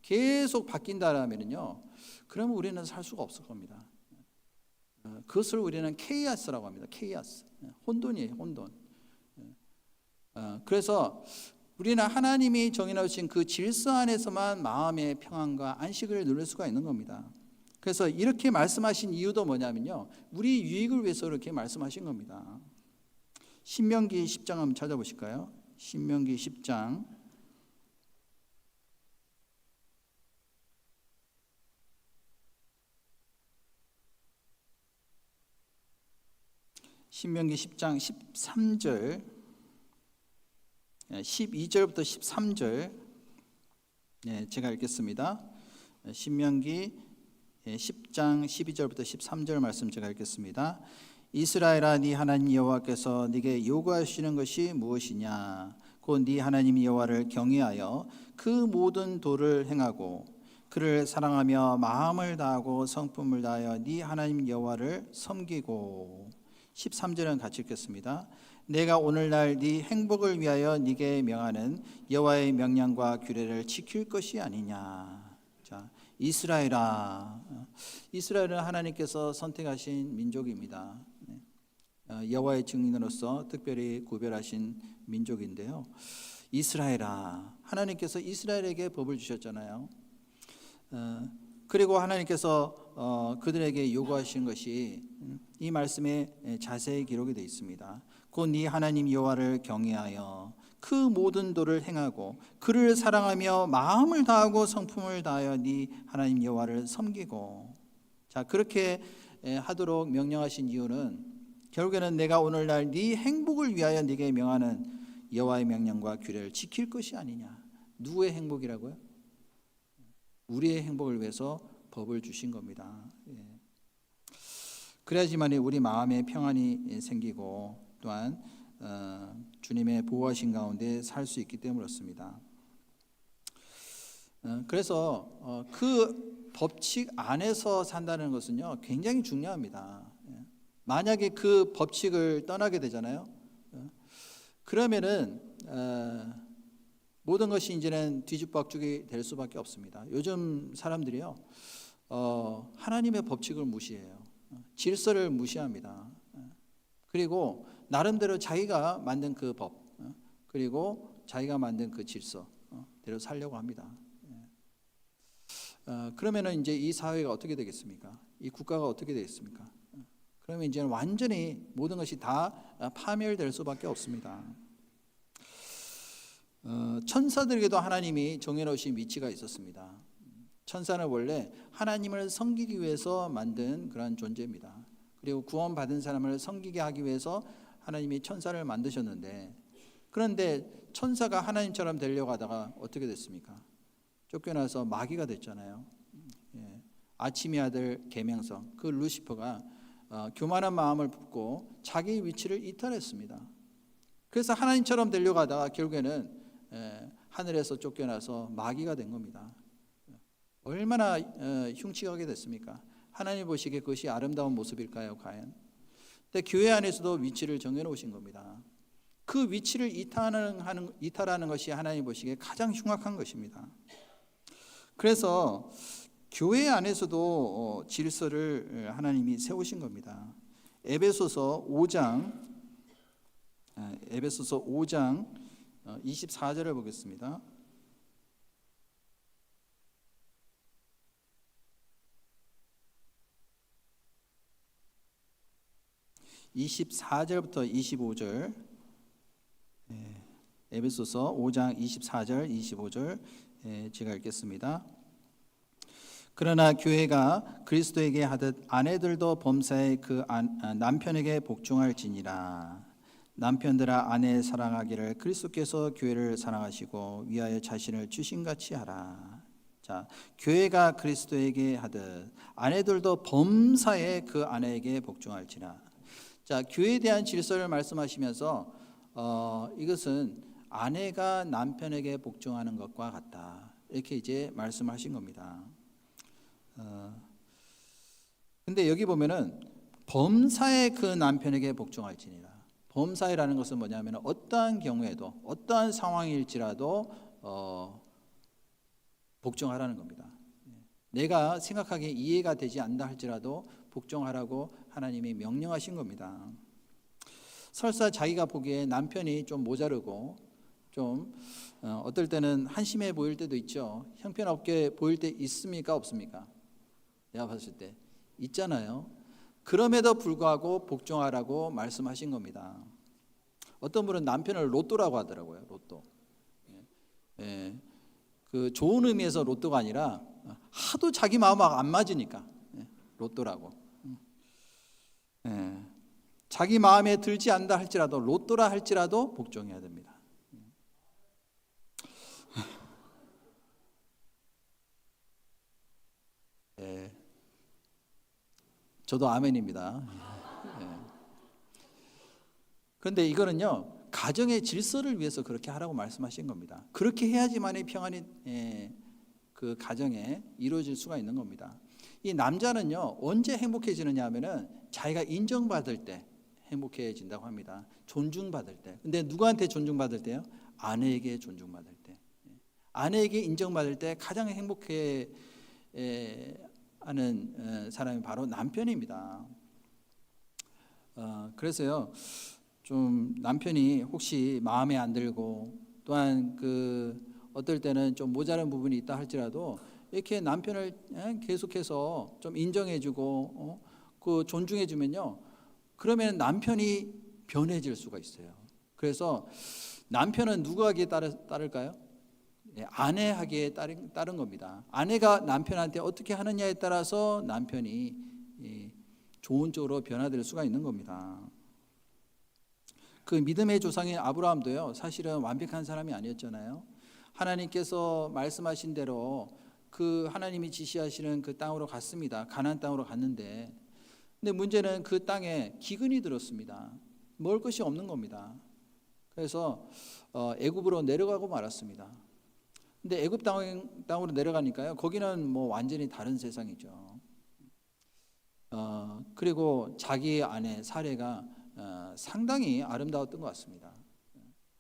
계속 바뀐다라면요, 그러면 우리는 살 수가 없을 겁니다. 그것을 우리는 케이아스라고 합니다. 케이아스, 혼돈이에요, 혼돈. 그래서 우리는 하나님이 정해놓으신 그 질서 안에서만 마음의 평안과 안식을 누릴 수가 있는 겁니다. 그래서 이렇게 말씀하신 이유도 뭐냐면요, 우리 유익을 위해서 이렇게 말씀하신 겁니다. 신명기 10장 한번 찾아보실까요? 신명기 10장. 신명기 10장 13절, 12절부터 13절, 제가 읽겠습니다. 신명기 10장 12절부터 13절 말씀 제가 읽겠습니다. 이스라엘아, 네 하나님 여호와께서 네게 요구하시는 것이 무엇이냐? 곧 네 하나님 여호와를 경외하여 그 모든 도를 행하고 그를 사랑하며 마음을 다하고 성품을 다하여 네 하나님 여호와를 섬기고. 13절은 같이 읽겠습니다. 내가 오늘날 네 행복을 위하여 네게 명하는 여호와의 명령과 규례를 지킬 것이 아니냐. 자, 이스라엘아, 이스라엘은 하나님께서 선택하신 민족입니다. 여호와의 증인으로서 특별히 구별하신 민족인데요. 이스라엘아, 하나님께서 이스라엘에게 법을 주셨잖아요. 그리고 하나님께서 그들에게 요구하신 것이 이 말씀에 자세히 기록이 되어 있습니다. 곧 네 하나님 여호와를 경외하여 그 모든 도를 행하고 그를 사랑하며 마음을 다하고 성품을 다하여 네 하나님 여호와를 섬기고. 자, 그렇게 하도록 명령하신 이유는 결국에는 내가 오늘날 네 행복을 위하여 네게 명하는 여호와의 명령과 규례를 지킬 것이 아니냐. 누구의 행복이라고요? 우리의 행복을 위해서 법을 주신 겁니다. 그래야지만 우리 마음에 평안이 생기고 또한 주님의 보호하신 가운데 살 수 있기 때문에 그렇습니다. 그래서 그 법칙 안에서 산다는 것은요, 굉장히 중요합니다. 만약에 그 법칙을 떠나게 되잖아요. 그러면은 모든 것이 이제는 뒤죽박죽이 될 수밖에 없습니다. 요즘 사람들이요, 하나님의 법칙을 무시해요. 질서를 무시합니다. 그리고 나름대로 자기가 만든 그 법, 그리고 자기가 만든 그 질서대로 살려고 합니다. 그러면은 이제 이 사회가 어떻게 되겠습니까? 이 국가가 어떻게 되겠습니까? 그러면 이제는 완전히 모든 것이 다 파멸될 수밖에 없습니다. 천사들에게도 하나님이 정해놓으신 위치가 있었습니다. 천사는 원래 하나님을 섬기기 위해서 만든 그런 존재입니다. 그리고 구원받은 사람을 섬기게 하기 위해서 하나님이 천사를 만드셨는데, 그런데 천사가 하나님처럼 되려고 하다가 어떻게 됐습니까? 쫓겨나서 마귀가 됐잖아요. 아침의 아들 계명성, 그 루시퍼가 교만한 마음을 품고 자기 위치를 이탈했습니다. 그래서 하나님처럼 되려고 하다가 결국에는 하늘에서 쫓겨나서 마귀가 된 겁니다. 얼마나 흉측하게 됐습니까? 하나님 보시기에 그것이 아름다운 모습일까요, 과연? 근데 교회 안에서도 위치를 정해놓으신 겁니다. 그 위치를 이탈하는 것이 하나님 보시기에 가장 흉악한 것입니다. 그래서 교회 안에서도 질서를 하나님이 세우신 겁니다. 에베소서 5장 24절을 보겠습니다. (24절부터 25절) 에베소서 5장 24절 25절 제가 읽겠습니다. 그러나 교회가 그리스도에게 하듯 아내들도 범사에 그 남편에게 복종할지니라. 남편들아, 아내 사랑하기를 그리스도께서 교회를 사랑하시고 위하여 자신을 주신같이 하라. 자, 교회가 그리스도에게 하듯 아내들도 범사에 그 아내에게 복종할지라. 자, 교회에 대한 질서를 말씀하시면서 이것은 아내가 남편에게 복종하는 것과 같다, 이렇게 이제 말씀하신 겁니다. 근데 여기 보면은 범사에 그 남편에게 복종할지니라. 범사이라는 것은 뭐냐면 어떠한 경우에도 어떠한 상황일지라도 복종하라는 겁니다. 내가 생각하기에 이해가 되지 않는다 할지라도 복종하라고 하나님이 명령하신 겁니다. 설사 자기가 보기에 남편이 좀 모자르고 좀 어떨 때는 한심해 보일 때도 있죠. 형편없게 보일 때 있습니까? 없습니까? 내가 봤을 때 있잖아요. 그럼에도 불구하고 복종하라고 말씀하신 겁니다. 어떤 분은 남편을 로또라고 하더라고요. 로또. 예, 그 좋은 의미에서 로또가 아니라 하도 자기 마음하고 안 맞으니까 로또라고. 예, 자기 마음에 들지 않다 할지라도 로또라 할지라도 복종해야 됩니다. 예, 저도 아멘입니다. 그런데 이거는요 가정의 질서를 위해서 그렇게 하라고 말씀하신 겁니다. 그렇게 해야지만이 평안이 그 가정에 이루어질 수가 있는 겁니다. 이 남자는요 언제 행복해지느냐 하면은 자기가 인정받을 때 행복해진다고 합니다. 존중받을 때. 근데 누구한테 존중받을 때요? 아내에게 존중받을 때, 아내에게 인정받을 때 가장 행복해 하는 사람이 바로 남편입니다. 그래서요 좀 남편이 혹시 마음에 안 들고 또한 그 어떨 때는 좀 모자란 부분이 있다 할지라도 이렇게 남편을 계속해서 좀 인정해주고 그 존중해주면요 그러면 남편이 변해질 수가 있어요. 그래서 남편은 누구 하기에 따를까요? 아내 하기에 따른 겁니다. 아내가 남편한테 어떻게 하느냐에 따라서 남편이 좋은 쪽으로 변화될 수가 있는 겁니다. 그 믿음의 조상인 아브라함도요 사실은 완벽한 사람이 아니었잖아요. 하나님께서 말씀하신 대로 그 하나님이 지시하시는 그 땅으로 갔습니다. 가나안 땅으로 갔는데 근데 문제는 그 땅에 기근이 들었습니다. 먹을 것이 없는 겁니다. 그래서 애굽으로 내려가고 말았습니다. 근데 애굽 땅으로 내려가니까요 거기는 뭐 완전히 다른 세상이죠. 그리고 자기 아내 사레가 상당히 아름다웠던 것 같습니다.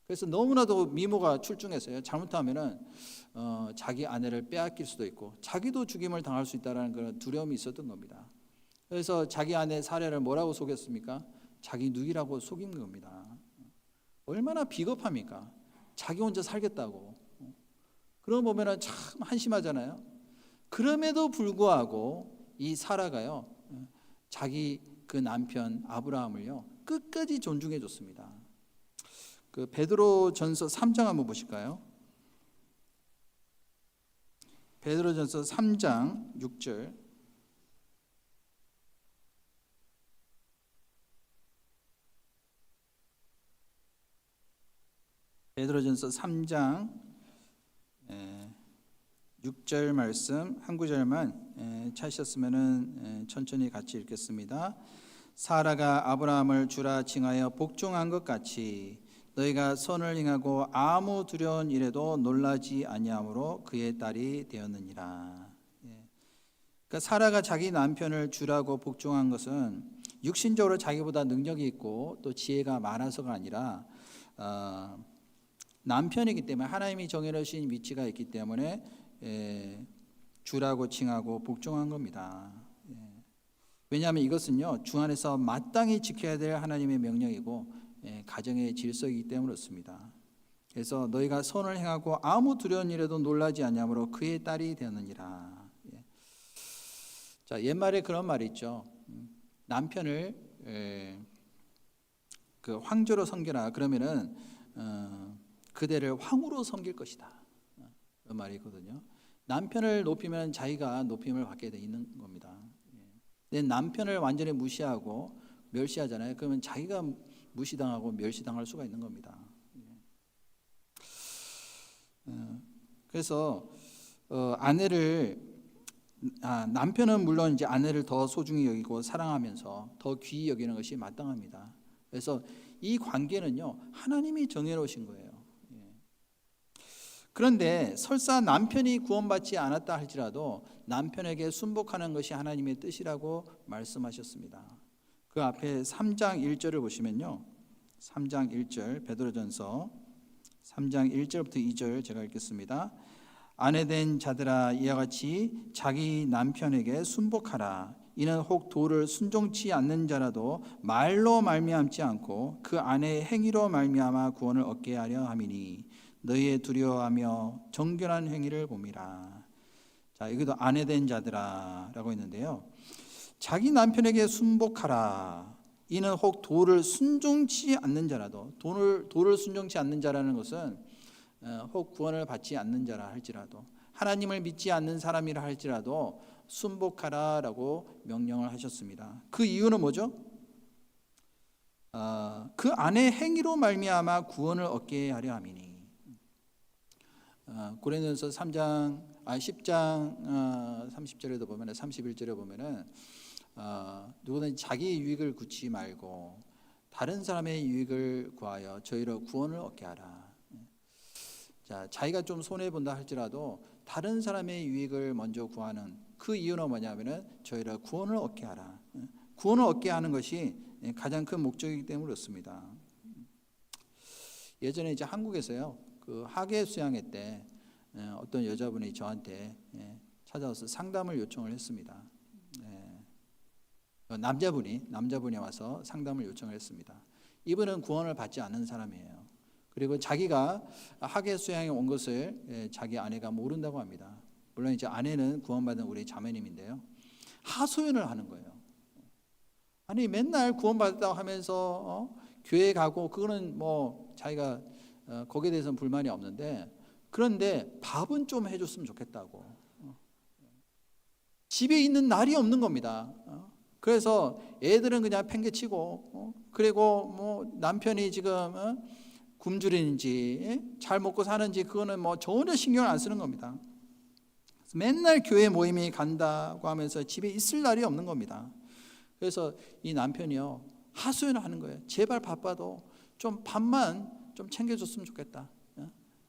그래서 너무나도 미모가 출중해서요 잘못하면은 자기 아내를 빼앗길 수도 있고 자기도 죽임을 당할 수 있다는 그런 두려움이 있었던 겁니다. 그래서 자기 아내 사레를 뭐라고 속였습니까? 자기 누이라고 속인 겁니다. 얼마나 비겁합니까? 자기 혼자 살겠다고. 그런 거 보면은 참 한심하잖아요. 그럼에도 불구하고 이 사라가요 자기 그 남편 아브라함을요 끝까지 존중해 줬습니다. 그 베드로전서 3장 한번 보실까요? 베드로전서 3장 6절. 베드로전서 3장 6절 말씀 한 구절만 찾으셨으면은 천천히 같이 읽겠습니다. 사라가 아브라함을 주라 칭하여 복종한 것 같이 너희가 선을 행하고 아무 두려운 일에도 놀라지 아니함으로 그의 딸이 되었느니라. 그러니까 사라가 자기 남편을 주라고 복종한 것은 육신적으로 자기보다 능력이 있고 또 지혜가 많아서가 아니라 남편이기 때문에 하나님이 정해놓으신 위치가 있기 때문에 주라고 칭하고 복종한 겁니다. 왜냐하면 이것은요 주 안에서 마땅히 지켜야 될 하나님의 명령이고 가정의 질서이기 때문에 그렇습니다. 그래서 너희가 선을 행하고 아무 두려운 일에도 놀라지 아니하므로 그의 딸이 되었느니라. 자 옛말에 그런 말이 있죠. 남편을 그 황제로 섬겨라. 그러면은 그대를 황후로 섬길 것이다. 그런 말이 있거든요. 남편을 높이면 자기가 높임을 받게 돼 있는 겁니다. 내 남편을 완전히 무시하고 멸시하잖아요. 그러면 자기가 무시당하고 멸시당할 수가 있는 겁니다. 그래서 남편은 물론 이제 아내를 더 소중히 여기고 사랑하면서 더 귀히 여기는 것이 마땅합니다. 그래서 이 관계는요 하나님이 정해놓으신 거예요. 그런데 설사 남편이 구원받지 않았다 할지라도 남편에게 순복하는 것이 하나님의 뜻이라고 말씀하셨습니다. 그 앞에 3장 1절을 보시면요 3장 1절 베드로전서 3장 1절부터 2절 제가 읽겠습니다. 아내된 자들아 이와 같이 자기 남편에게 순복하라. 이는 혹 도를 순종치 않는 자라도 말로 말미암지 않고 그 아내의 행위로 말미암아 구원을 얻게 하려 함이니 너희의 두려워하며 정결한 행위를 봄이라. 자, 여기도 아내된 자들아라고 있는데요. 자기 남편에게 순복하라. 이는 혹 도를 순종치 않는 자라도, 도를 순종치 않는 자라는 것은 혹 구원을 받지 않는 자라 할지라도, 하나님을 믿지 않는 사람이라 할지라도 순복하라라고 명령을 하셨습니다. 그 이유는 뭐죠? 그 아내의 행위로 말미암아 구원을 얻게 하려 함이니. 고린도전서 10장 30절에도 보면 31절에 보면은 누구든 자기 유익을 굳지 말고 다른 사람의 유익을 구하여 저희로 구원을 얻게 하라. 자, 자기가 좀 손해 본다 할지라도 다른 사람의 유익을 먼저 구하는 그 이유는 뭐냐면은 저희로 구원을 얻게 하라. 구원을 얻게 하는 것이 가장 큰 목적이기 때문에 그렇습니다. 예전에 이제 한국에서요, 그 하계 수양회 때 어떤 여자분이 저한테 찾아와서 상담을 요청을 했습니다. 남자분이 와서 상담을 요청을 했습니다. 이분은 구원을 받지 않은 사람이에요. 그리고 자기가 하계 수양에 온 것을 자기 아내가 모른다고 합니다. 물론 이제 아내는 구원받은 우리 자매님인데요. 하소연을 하는 거예요. 아니 맨날 구원받았다고 하면서 교회 가고 그거는 뭐 자기가 거기에 대해서는 불만이 없는데, 그런데 밥은 좀 해줬으면 좋겠다고. 집에 있는 날이 없는 겁니다. 그래서 애들은 그냥 팽개치고 그리고 뭐 남편이 지금 굶주리는지 잘 먹고 사는지 그거는 뭐 전혀 신경을 안 쓰는 겁니다. 맨날 교회 모임이 간다고 하면서 집에 있을 날이 없는 겁니다. 그래서 이 남편이요 하소연을 하는 거예요. 제발 바빠도 좀 밥만 좀 챙겨줬으면 좋겠다.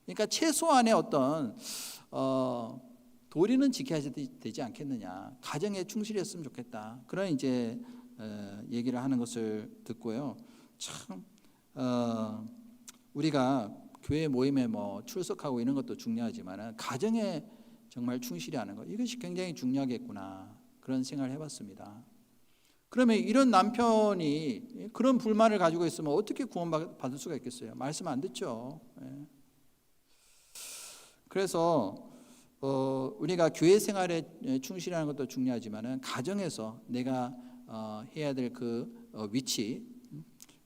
그러니까 최소한의 어떤 도리는 지켜야 되지 않겠느냐. 가정에 충실했으면 좋겠다. 그런 이제 얘기를 하는 것을 듣고요. 참 우리가 교회 모임에 뭐 출석하고 이런 것도 중요하지만 가정에 정말 충실히 하는 것, 이것이 굉장히 중요하겠구나, 그런 생각을 해봤습니다. 그러면 이런 남편이 그런 불만을 가지고 있으면 어떻게 구원받을 수가 있겠어요? 말씀 안 듣죠. 그래서 우리가 교회 생활에 충실하는 것도 중요하지만 가정에서 내가 해야 될 그 위치,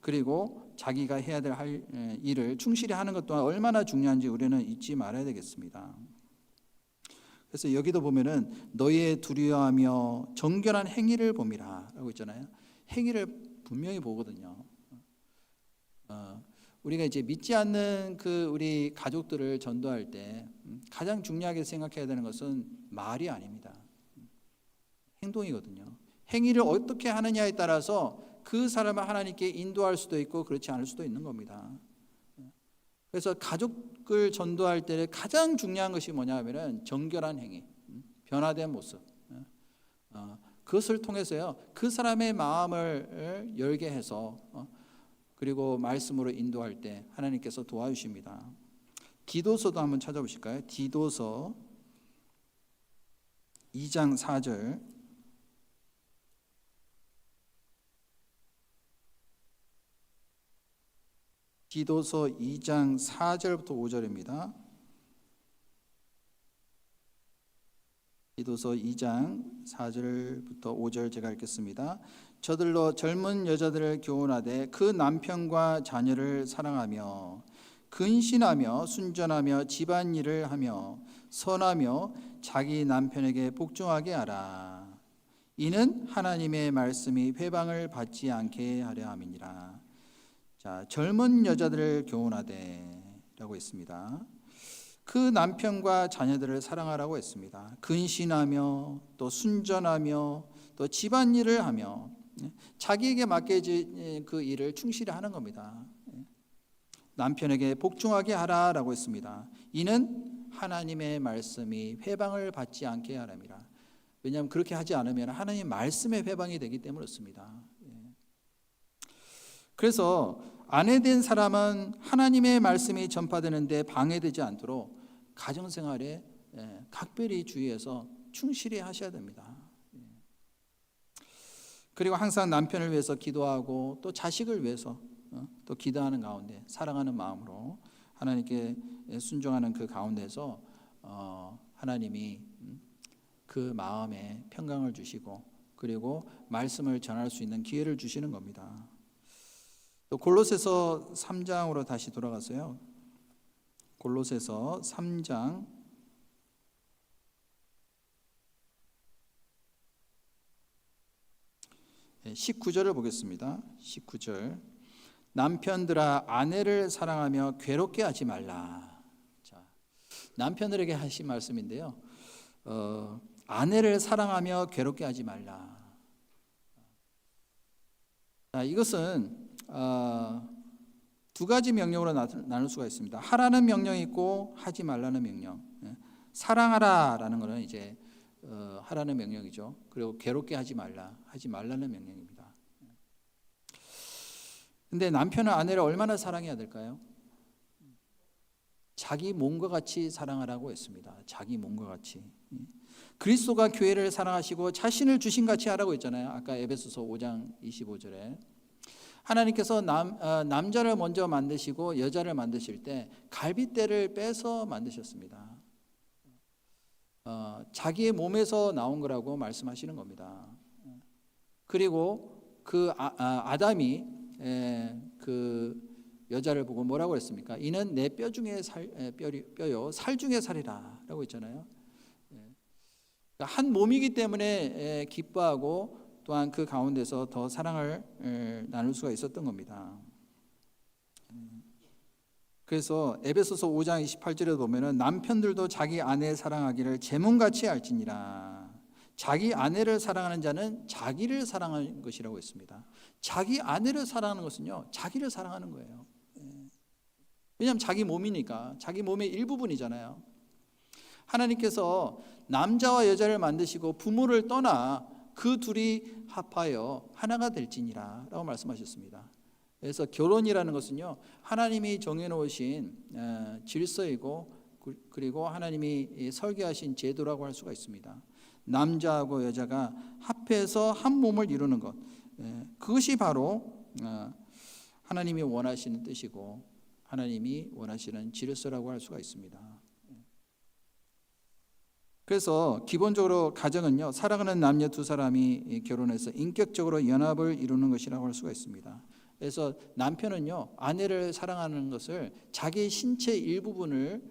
그리고 자기가 해야 될 일을 충실히 하는 것 또한 얼마나 중요한지 우리는 잊지 말아야 되겠습니다. 그래서 여기도 보면은 너희의 두려워하며 정결한 행위를 봄이라 라고 있잖아요. 행위를 분명히 보거든요. 우리가 이제 믿지 않는 그 우리 가족들을 전도할 때 가장 중요하게 생각해야 되는 것은 말이 아닙니다. 행동이거든요. 행위를 어떻게 하느냐에 따라서 그 사람을 하나님께 인도할 수도 있고 그렇지 않을 수도 있는 겁니다. 그래서 가족을 전도할 때 가장 중요한 것이 뭐냐면은 정결한 행위, 변화된 모습. 그것을 통해서요 그 사람의 마음을 열게 해서 그리고 말씀으로 인도할 때 하나님께서 도와주십니다. 디도서도 한번 찾아보실까요? 디도서 2장 4절. 디도서 2장 4절부터 5절입니다. 디도서 2장 4절부터 5절 제가 읽겠습니다. 저들로 젊은 여자들을 교훈하되 그 남편과 자녀를 사랑하며 근신하며 순전하며 집안일을 하며 선하며 자기 남편에게 복종하게 하라. 이는 하나님의 말씀이 회방을 받지 않게 하려 함이니라. 자, 젊은 여자들을 교훈하되 라고 했습니다. 그 남편과 자녀들을 사랑하라고 했습니다. 근신하며 또 순전하며 또 집안일을 하며 자기에게 맡겨진 그 일을 충실히 하는 겁니다. 남편에게 복종하게 하라라고 했습니다. 이는 하나님의 말씀이 회방을 받지 않게 하랍니다. 왜냐하면 그렇게 하지 않으면 하나님 말씀의 회방이 되기 때문에 그렇습니다. 그래서 아내 된 사람은 하나님의 말씀이 전파되는데 방해되지 않도록 가정생활에 각별히 주의해서 충실히 하셔야 됩니다. 그리고 항상 남편을 위해서 기도하고 또 자식을 위해서 또 기도하는 가운데 사랑하는 마음으로 하나님께 순종하는 그 가운데서 하나님이 그 마음에 평강을 주시고 그리고 말씀을 전할 수 있는 기회를 주시는 겁니다. 또 골로새서 3장으로 다시 돌아가서요. 골로새서 3장 19절을 보겠습니다. 19절. 남편들아 아내를 사랑하며 괴롭게 하지 말라. 자, 남편들에게 하신 말씀인데요. 아내를 사랑하며 괴롭게 하지 말라. 자, 이것은 두 가지 명령으로 나눌 수가 있습니다. 하라는 명령이 있고 하지 말라는 명령. 사랑하라라는 것은 이제 하라는 명령이죠. 그리고 괴롭게 하지 말라는 명령입니다. 근데 남편은 아내를 얼마나 사랑해야 될까요? 자기 몸과 같이 사랑하라고 했습니다. 자기 몸과 같이. 그리스도가 교회를 사랑하시고 자신을 주신같이 하라고 했잖아요. 아까 에베소서 5장 25절에 하나님께서 남자를 먼저 만드시고 여자를 만드실 때 갈빗대를 빼서 만드셨습니다. 자기의 몸에서 나온 거라고 말씀하시는 겁니다. 그리고 그 아담이 그 여자를 보고 뭐라고 했습니까? 이는 내 뼈 중에 뼈요 살 중에 살이라 라고 했잖아요. 한 몸이기 때문에 기뻐하고 또한 그 가운데서 더 사랑을 나눌 수가 있었던 겁니다. 그래서 에베소서 5장 28절에 보면은 남편들도 자기 아내 사랑하기를 제 몸같이 알지니라. 자기 아내를 사랑하는 자는 자기를 사랑하는 것이라고 했습니다. 자기 아내를 사랑하는 것은요, 자기를 사랑하는 거예요. 왜냐하면 자기 몸이니까, 자기 몸의 일부분이잖아요. 하나님께서 남자와 여자를 만드시고 부모를 떠나 그 둘이 합하여 하나가 될지니라 라고 말씀하셨습니다. 그래서 결혼이라는 것은요, 하나님이 정해놓으신 질서이고 그리고 하나님이 설계하신 제도라고 할 수가 있습니다. 남자하고 여자가 합해서 한 몸을 이루는 것, 그것이 바로 하나님이 원하시는 뜻이고 하나님이 원하시는 질서라고 할 수가 있습니다. 그래서 기본적으로 가정은요, 사랑하는 남녀 두 사람이 결혼해서 인격적으로 연합을 이루는 것이라고 할 수가 있습니다. 그래서 남편은요, 아내를 사랑하는 것을 자기 신체 일부분을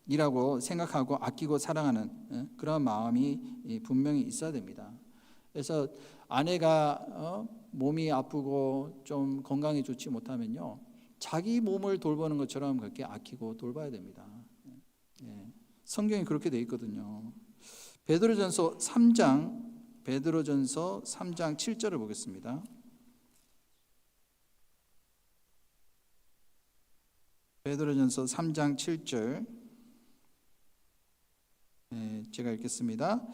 이라고 생각하고 아끼고 사랑하는 그런 마음이 분명히 있어야 됩니다. 그래서 아내가 몸이 아프고 좀 건강이 좋지 못하면요, 자기 몸을 돌보는 것처럼 그렇게 아끼고 돌봐야 됩니다. 성경이 그렇게 돼 있거든요. 베드로전서 3장 7절을 보겠습니다. 베드로전서 3장 7절, 제가 읽겠습니다.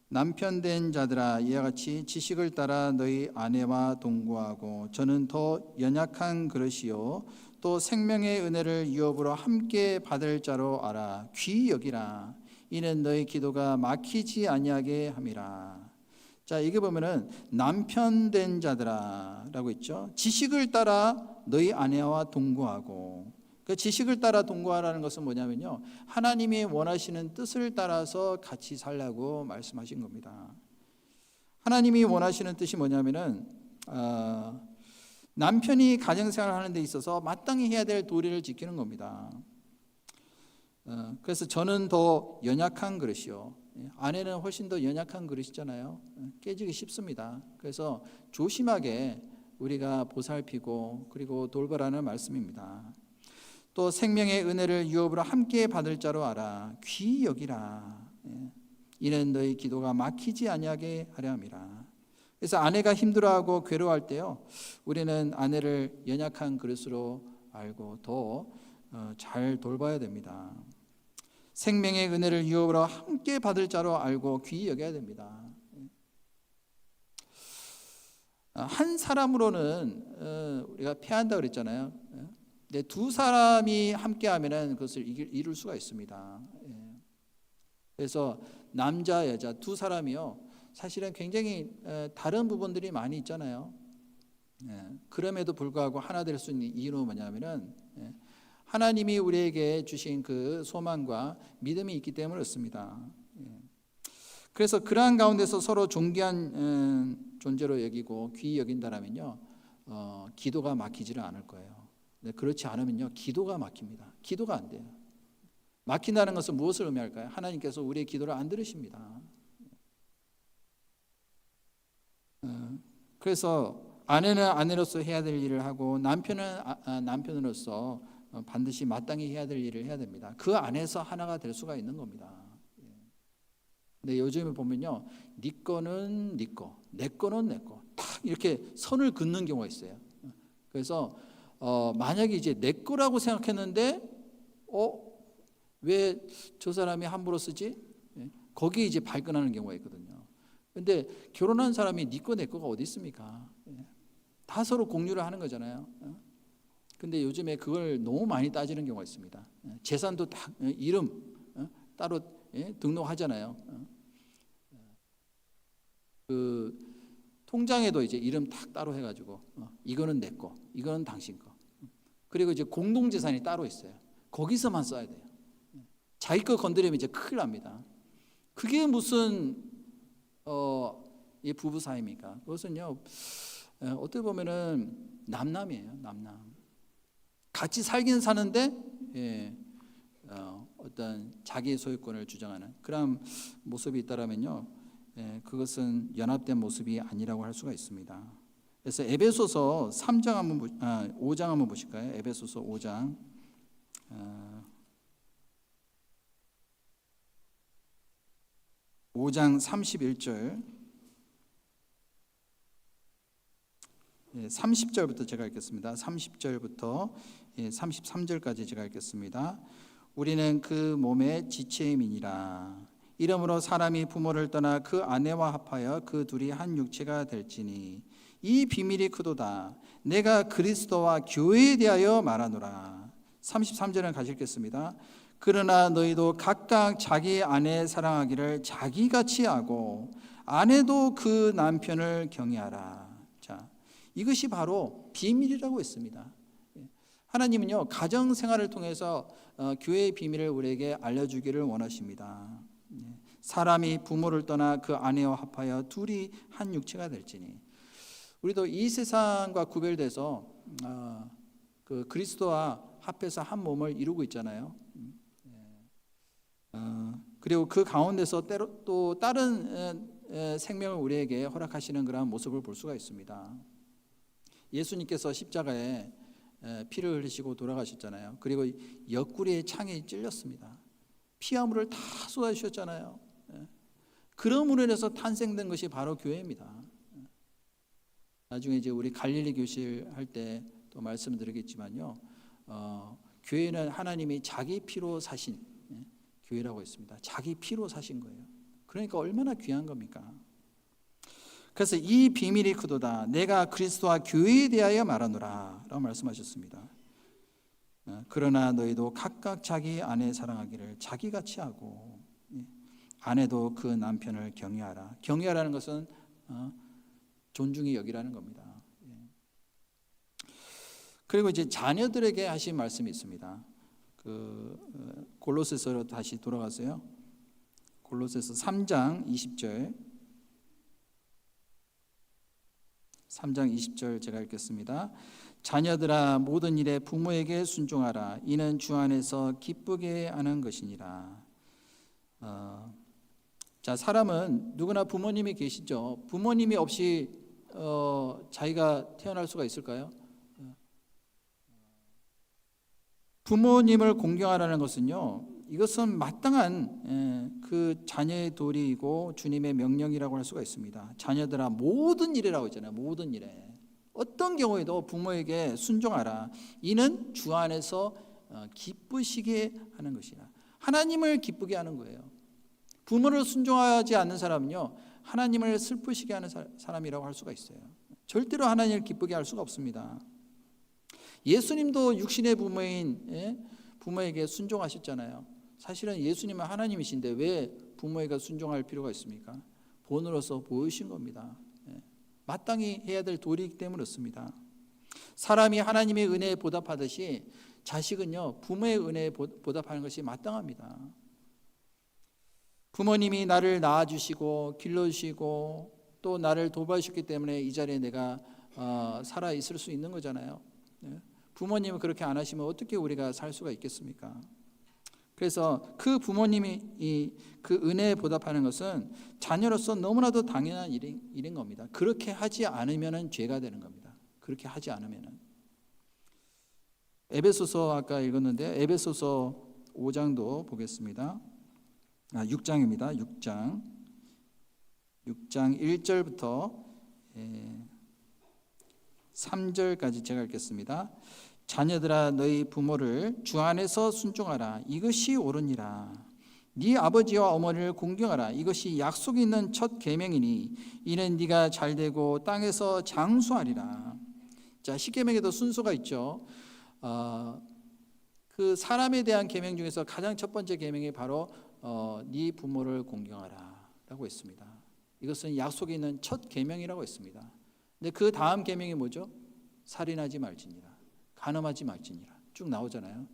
남편 된 자들아, 이와 같이 지식을 따라 너희 아내와 동거하고 저는 더 연약한 그릇이요 또 생명의 은혜를 유업으로 함께 받을 자로 알아 귀히 여기라. 이는 너희 기도가 막히지 아니하게 함이라. 자, 이게 보면은 남편 된 자들아라고 있죠. 지식을 따라 너희 아내와 동거하고, 그 지식을 따라 동거하라는 것은 뭐냐면요, 하나님이 원하시는 뜻을 따라서 같이 살라고 말씀하신 겁니다. 하나님이 원하시는 뜻이 뭐냐면은 남편이 가정생활을 하는 데 있어서 마땅히 해야 될 도리를 지키는 겁니다. 그래서 저는 더 연약한 그릇이요, 아내는 훨씬 더 연약한 그릇이잖아요. 깨지기 쉽습니다. 그래서 조심하게 우리가 보살피고 그리고 돌보라는 말씀입니다. 또 생명의 은혜를 유업으로 함께 받을 자로 알아 귀히 여기라. 이는 너희 기도가 막히지 아니하게 하려 함이라. 그래서 아내가 힘들어하고 괴로워할 때요, 우리는 아내를 연약한 그릇으로 알고 더 잘 돌봐야 됩니다. 생명의 은혜를 유업으로 함께 받을 자로 알고 귀히 여겨야 됩니다. 한 사람으로는 우리가 패한다 그랬잖아요. 근데 두 사람이 함께하면은 그것을 이룰 수가 있습니다. 그래서 남자 여자 두 사람이요 사실은 굉장히 다른 부분들이 많이 있잖아요. 그럼에도 불구하고 하나 될 수 있는 이유는 뭐냐면은 하나님이 우리에게 주신 그 소망과 믿음이 있기 때문에 그렇습니다. 그래서 그러한 가운데서 서로 존귀한 존재로 여기고 귀히 여긴다라면요 기도가 막히지를 않을 거예요. 그렇지 않으면요 기도가 막힙니다. 기도가 안 돼요. 막힌다는 것은 무엇을 의미할까요? 하나님께서 우리의 기도를 안 들으십니다. 그래서 아내는 아내로서 해야 될 일을 하고 남편은 남편으로서 반드시 마땅히 해야 될 일을 해야 됩니다. 그 안에서 하나가 될 수가 있는 겁니다. 근데 요즘에 보면요, 네 거는 네 거, 내 거는 내 거, 딱 이렇게 선을 긋는 경우가 있어요. 그래서 만약에 이제 내 거라고 생각했는데, 왜 저 사람이 함부로 쓰지? 거기에 이제 발끈하는 경우가 있거든요. 근데 결혼한 사람이 네 거 내 거가 어디 있습니까? 다 서로 공유를 하는 거잖아요. 근데 요즘에 그걸 너무 많이 따지는 경우가 있습니다. 재산도 다 이름 따로 등록하잖아요. 그 통장에도 이제 이름 딱 따로 해가지고 이거는 내 거, 이거는 당신 거. 그리고 이제 공동 재산이 따로 있어요. 거기서만 써야 돼요. 자기 거 건드리면 이제 큰일 납니다. 그게 무슨 이 부부 사이입니까? 그것은요 어떻게 보면은 남남이에요. 남남. 같이 살긴 사는데 어떤 자기의 소유권을 주장하는 그런 모습이 있다라면요, 그것은 연합된 모습이 아니라고 할 수가 있습니다. 그래서 에베소서 3장 5장 한번 보실까요? 에베소서 5장 5장 31절 30절부터 제가 읽겠습니다. 30절부터 33절까지 제가 읽겠습니다. 우리는 그 몸의 지체임이니라. 이러므로 사람이 부모를 떠나 그 아내와 합하여 그 둘이 한 육체가 될지니 이 비밀이 크도다. 내가 그리스도와 교회에 대하여 말하노라. 33절은 같이 읽겠습니다. 그러나 너희도 각각 자기 아내 사랑하기를 자기같이 하고 아내도 그 남편을 경외하라. 자, 이것이 바로 비밀이라고 했습니다. 하나님은요 가정 생활을 통해서 교회의 비밀을 우리에게 알려주기를 원하십니다. 사람이 부모를 떠나 그 아내와 합하여 둘이 한 육체가 될지니. 우리도 이 세상과 구별돼서 그 그리스도와 합해서 한 몸을 이루고 있잖아요. 그리고 그 가운데서 때로 또 다른 생명을 우리에게 허락하시는 그런 모습을 볼 수가 있습니다. 예수님께서 십자가에 피를 흘리시고 돌아가셨잖아요. 그리고 옆구리에 창에 찔렸습니다. 피와 물을 다 쏟아주셨잖아요. 그러므로 인해서 탄생된 것이 바로 교회입니다. 나중에 이제 우리 갈릴리 교실 할 때 또 말씀드리겠지만요, 교회는 하나님이 자기 피로 사신 교회라고 했습니다. 자기 피로 사신 거예요. 그러니까 얼마나 귀한 겁니까? 그래서 이 비밀이 크도다. 내가 그리스도와 교회에 대하여 말하노라 라고 말씀하셨습니다. 그러나 너희도 각각 자기 아내 사랑하기를 자기같이 하고 아내도 그 남편을 경외하라. 경외하라는 것은 존중히 여기라는 겁니다. 그리고 이제 자녀들에게 하신 말씀이 있습니다. 그 골로새서로 다시 돌아가세요. 골로새서 3장 20절 3장 20절 제가 읽겠습니다. 자녀들아 모든 일에 부모에게 순종하라. 이는 주 안에서 기쁘게 하는 것이니라. 자, 사람은 누구나 부모님이 계시죠. 부모님이 없이 자기가 태어날 수가 있을까요? 부모님을 공경하라는 것은요, 이것은 마땅한 그 자녀의 도리이고 주님의 명령이라고 할 수가 있습니다. 자녀들아 모든 일이라고 했잖아요. 모든 일에 어떤 경우에도 부모에게 순종하라. 이는 주 안에서 기쁘시게 하는 것이라. 하나님을 기쁘게 하는 거예요. 부모를 순종하지 않는 사람은요, 하나님을 슬프시게 하는 사람이라고 할 수가 있어요. 절대로 하나님을 기쁘게 할 수가 없습니다. 예수님도 육신의 부모에게 순종하셨잖아요. 사실은 예수님은 하나님이신데 왜 부모에게 순종할 필요가 있습니까? 본으로서 보이신 겁니다. 마땅히 해야 될 도리이기 때문에 그렇습니다. 사람이 하나님의 은혜에 보답하듯이 자식은요, 부모의 은혜에 보답하는 것이 마땅합니다. 부모님이 나를 낳아주시고 길러주시고 또 나를 돌봐주셨기 때문에 이 자리에 내가 살아 있을 수 있는 거잖아요. 부모님은 그렇게 안 하시면 어떻게 우리가 살 수가 있겠습니까? 그래서 그 부모님이 그 은혜에 보답하는 것은 자녀로서 너무나도 당연한 일인 겁니다. 그렇게 하지 않으면 죄가 되는 겁니다. 그렇게 하지 않으면. 에베소서 아까 읽었는데 에베소서 5장도 보겠습니다. 6장입니다. 6장 1절부터 3절까지 제가 읽겠습니다. 자녀들아 너희 부모를 주 안에서 순종하라. 이것이 옳으니라. 네 아버지와 어머니를 공경하라. 이것이 약속 있는 첫 계명이니 이는 네가 잘되고 땅에서 장수하리라. 자, 십계명에도 순서가 있죠. 그 사람에 대한 계명 중에서 가장 첫 번째 계명이 바로 네 부모를 공경하라라고 했습니다. 이것은 약속이 있는 첫 계명이라고 했습니다. 근데 그 다음 계명이 뭐죠? 살인하지 말지니라, 간음하지 말지니라 쭉 나오잖아요.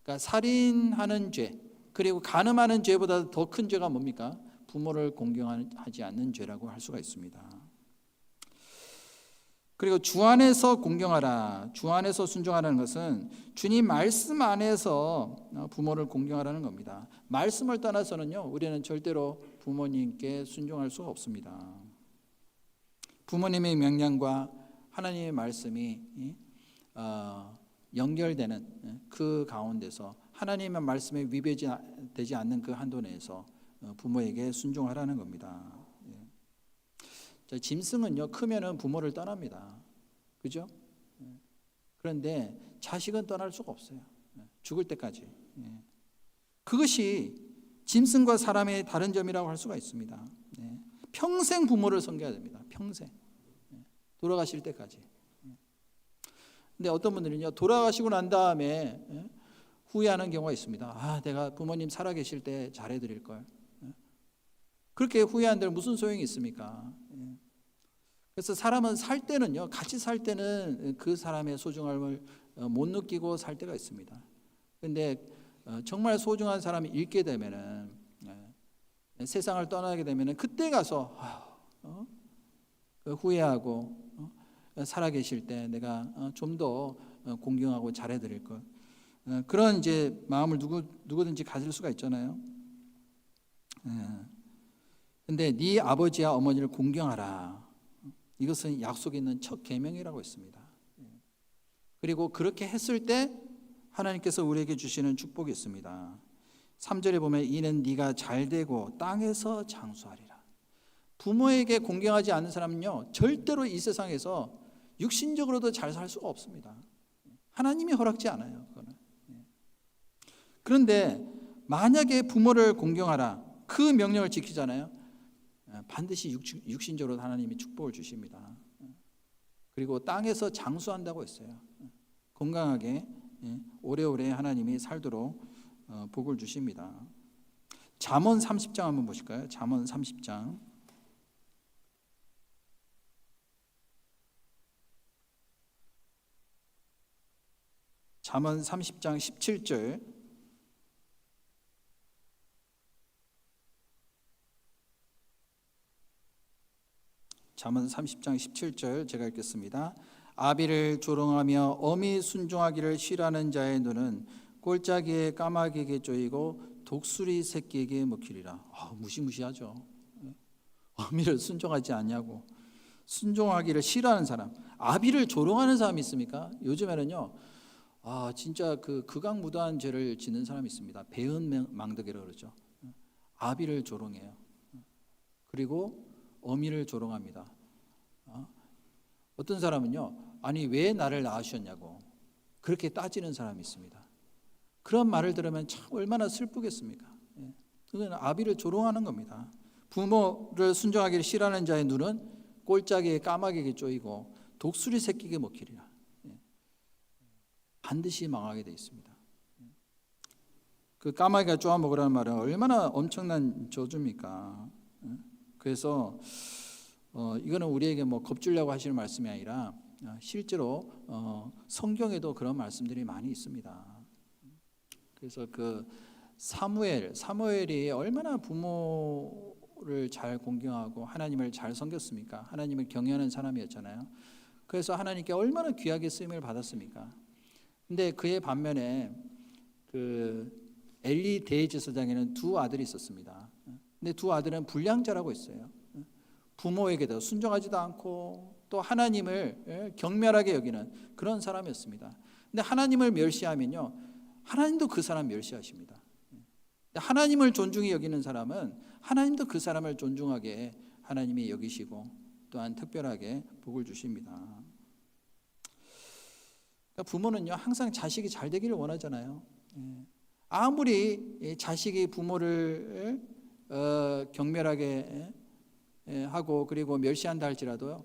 그러니까 살인하는 죄 그리고 간음하는 죄보다 더 큰 죄가 뭡니까? 부모를 공경하지 않는 죄라고 할 수가 있습니다. 그리고 주 안에서 공경하라, 주 안에서 순종하라는 것은 주님 말씀 안에서 부모를 공경하라는 겁니다. 말씀을 떠나서는요, 우리는 절대로 부모님께 순종할 수가 없습니다. 부모님의 명령과 하나님의 말씀이 연결되는 그 가운데서 하나님의 말씀에 위배되지 않는 그 한도 내에서 부모에게 순종하라는 겁니다. 짐승은요, 크면은 부모를 떠납니다. 그죠? 그런데 자식은 떠날 수가 없어요. 죽을 때까지. 그것이 짐승과 사람의 다른 점이라고 할 수가 있습니다. 평생 부모를 섬겨야 됩니다. 평생. 돌아가실 때까지. 근데 어떤 분들은요, 돌아가시고 난 다음에 후회하는 경우가 있습니다. 내가 부모님 살아계실 때 잘해드릴 걸. 그렇게 후회한들 무슨 소용이 있습니까? 그래서 사람은 살 때는요, 같이 살 때는 그 사람의 소중함을 못 느끼고 살 때가 있습니다. 그런데 정말 소중한 사람이 잃게 되면은, 세상을 떠나게 되면은 그때 가서 후회하고 살아계실 때 내가 좀 더 공경하고 잘해드릴 것, 그런 이제 마음을 누구든지 가질 수가 있잖아요. 근데 네 아버지와 어머니를 공경하라. 이것은 약속 있는 첫 계명이라고 했습니다. 그리고 그렇게 했을 때 하나님께서 우리에게 주시는 축복이 있습니다. 3절에 보면 이는 네가 잘되고 땅에서 장수하리라. 부모에게 공경하지 않는 사람은요, 절대로 이 세상에서 육신적으로도 잘 살 수가 없습니다. 하나님이 허락지 않아요. 그거는. 그런데 만약에 부모를 공경하라, 그 명령을 지키잖아요. 반드시 육신적으로 하나님이 축복을 주십니다. 그리고 땅에서 장수한다고 했어요. 건강하게 오래오래 하나님이 살도록 복을 주십니다. 잠언 30장 한번 보실까요? 잠언 30장. 잠언 30장 17절. 잠언 30장 17절 제가 읽겠습니다. 아비를 조롱하며 어미 순종하기를 싫어하는 자의 눈은 꼴짜기에 까마귀에게 쪼이고 독수리 새끼에게 먹히리라. 무시무시하죠. 어미를 순종하지 않냐고. 순종하기를 싫어하는 사람, 아비를 조롱하는 사람이 있습니까? 요즘에는요, 진짜 그 극악무도한 죄를 짓는 사람이 있습니다. 배은망덕이라고 그러죠. 아비를 조롱해요. 그리고 어미를 조롱합니다. 어떤 사람은요, 아니 왜 나를 낳으셨냐고 그렇게 따지는 사람이 있습니다. 그런 말을 들으면 참 얼마나 슬프겠습니까? 그건 아비를 조롱하는 겁니다. 부모를 순종하기를 싫어하는 자의 눈은 꼴짝이에 까마귀에게 쪼이고 독수리 새끼에게 먹히리라. 반드시 망하게 되어 있습니다. 그 까마귀가 쪼아 먹으라는 말은 얼마나 엄청난 저주입니까? 그래서 이거는 우리에게 뭐 겁주려고 하시는 말씀이 아니라 실제로 성경에도 그런 말씀들이 많이 있습니다. 그래서 그 사무엘이 얼마나 부모를 잘 공경하고 하나님을 잘 섬겼습니까? 하나님을 경외하는 사람이었잖아요. 그래서 하나님께 얼마나 귀하게 쓰임을 받았습니까? 근데 그의 반면에 그 엘리 대제사장에는 두 아들이 있었습니다. 근데 두 아들은 불량자라고 했어요. 부모에게도 순종하지도 않고 또 하나님을 경멸하게 여기는 그런 사람이었습니다. 근데 하나님을 멸시하면요, 하나님도 그 사람 멸시하십니다. 하나님을 존중히 여기는 사람은 하나님도 그 사람을 존중하게 하나님이 여기시고 또한 특별하게 복을 주십니다. 그러니까 부모는요, 항상 자식이 잘 되기를 원하잖아요. 아무리 자식이 부모를 경멸하게 하고 그리고 멸시한다 할지라도요,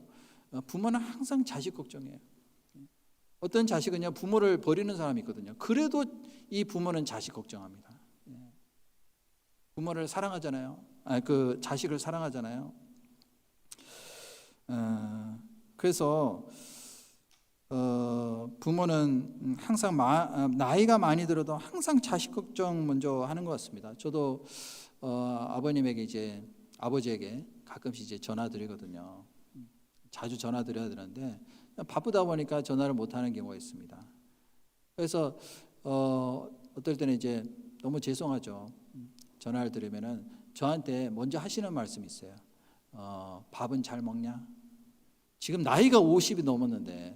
부모는 항상 자식 걱정해요. 어떤 자식은요, 부모를 버리는 사람이 있거든요. 그래도 이 부모는 자식 걱정합니다. 부모를 사랑하잖아요. 그 자식을 사랑하잖아요. 그래서 부모는 항상 나이가 많이 들어도 항상 자식 걱정 먼저 하는 것 같습니다. 저도 아버님에게 이제 아버지에게 가끔씩 이제 전화 드리거든요. 자주 전화 드려야 되는데 바쁘다 보니까 전화를 못 하는 경우가 있습니다. 그래서 어떨 때는 이제 너무 죄송하죠. 전화를 드리면은 저한테 먼저 하시는 말씀이 있어요. 밥은 잘 먹냐? 지금 나이가 50이 넘었는데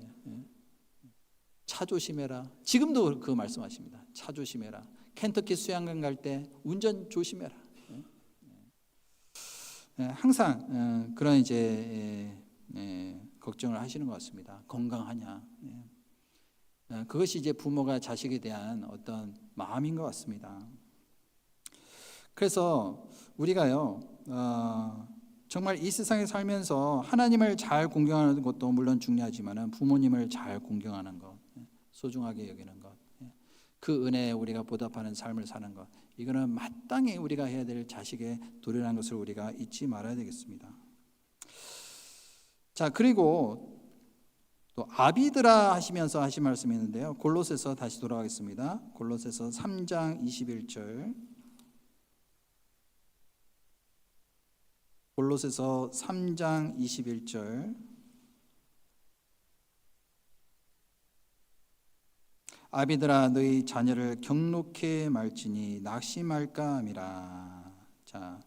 차 조심해라. 지금도 그 말씀하십니다. 차 조심해라. 켄터키 수양관 갈 때 운전 조심해라. 항상 그런 이제 걱정을 하시는 것 같습니다. 건강하냐? 그것이 이제 부모가 자식에 대한 어떤 마음인 것 같습니다. 그래서 우리가요, 정말 이 세상에 살면서 하나님을 잘 공경하는 것도 물론 중요하지만 부모님을 잘 공경하는 것, 소중하게 여기는 것, 그 은혜에 우리가 보답하는 삶을 사는 것, 이거는 마땅히 우리가 해야 될 자식의 도리라는 것을 우리가 잊지 말아야 되겠습니다. 자, 그리고 또 아비드라 하시면서 하신 말씀이 있는데요. 골로새서 다시 돌아가겠습니다. 골로새서 3장 21절. 골로새서 3장 21절. 아비들아 너희 자녀를 경록히 말지니 낙심할까 함이라. 자,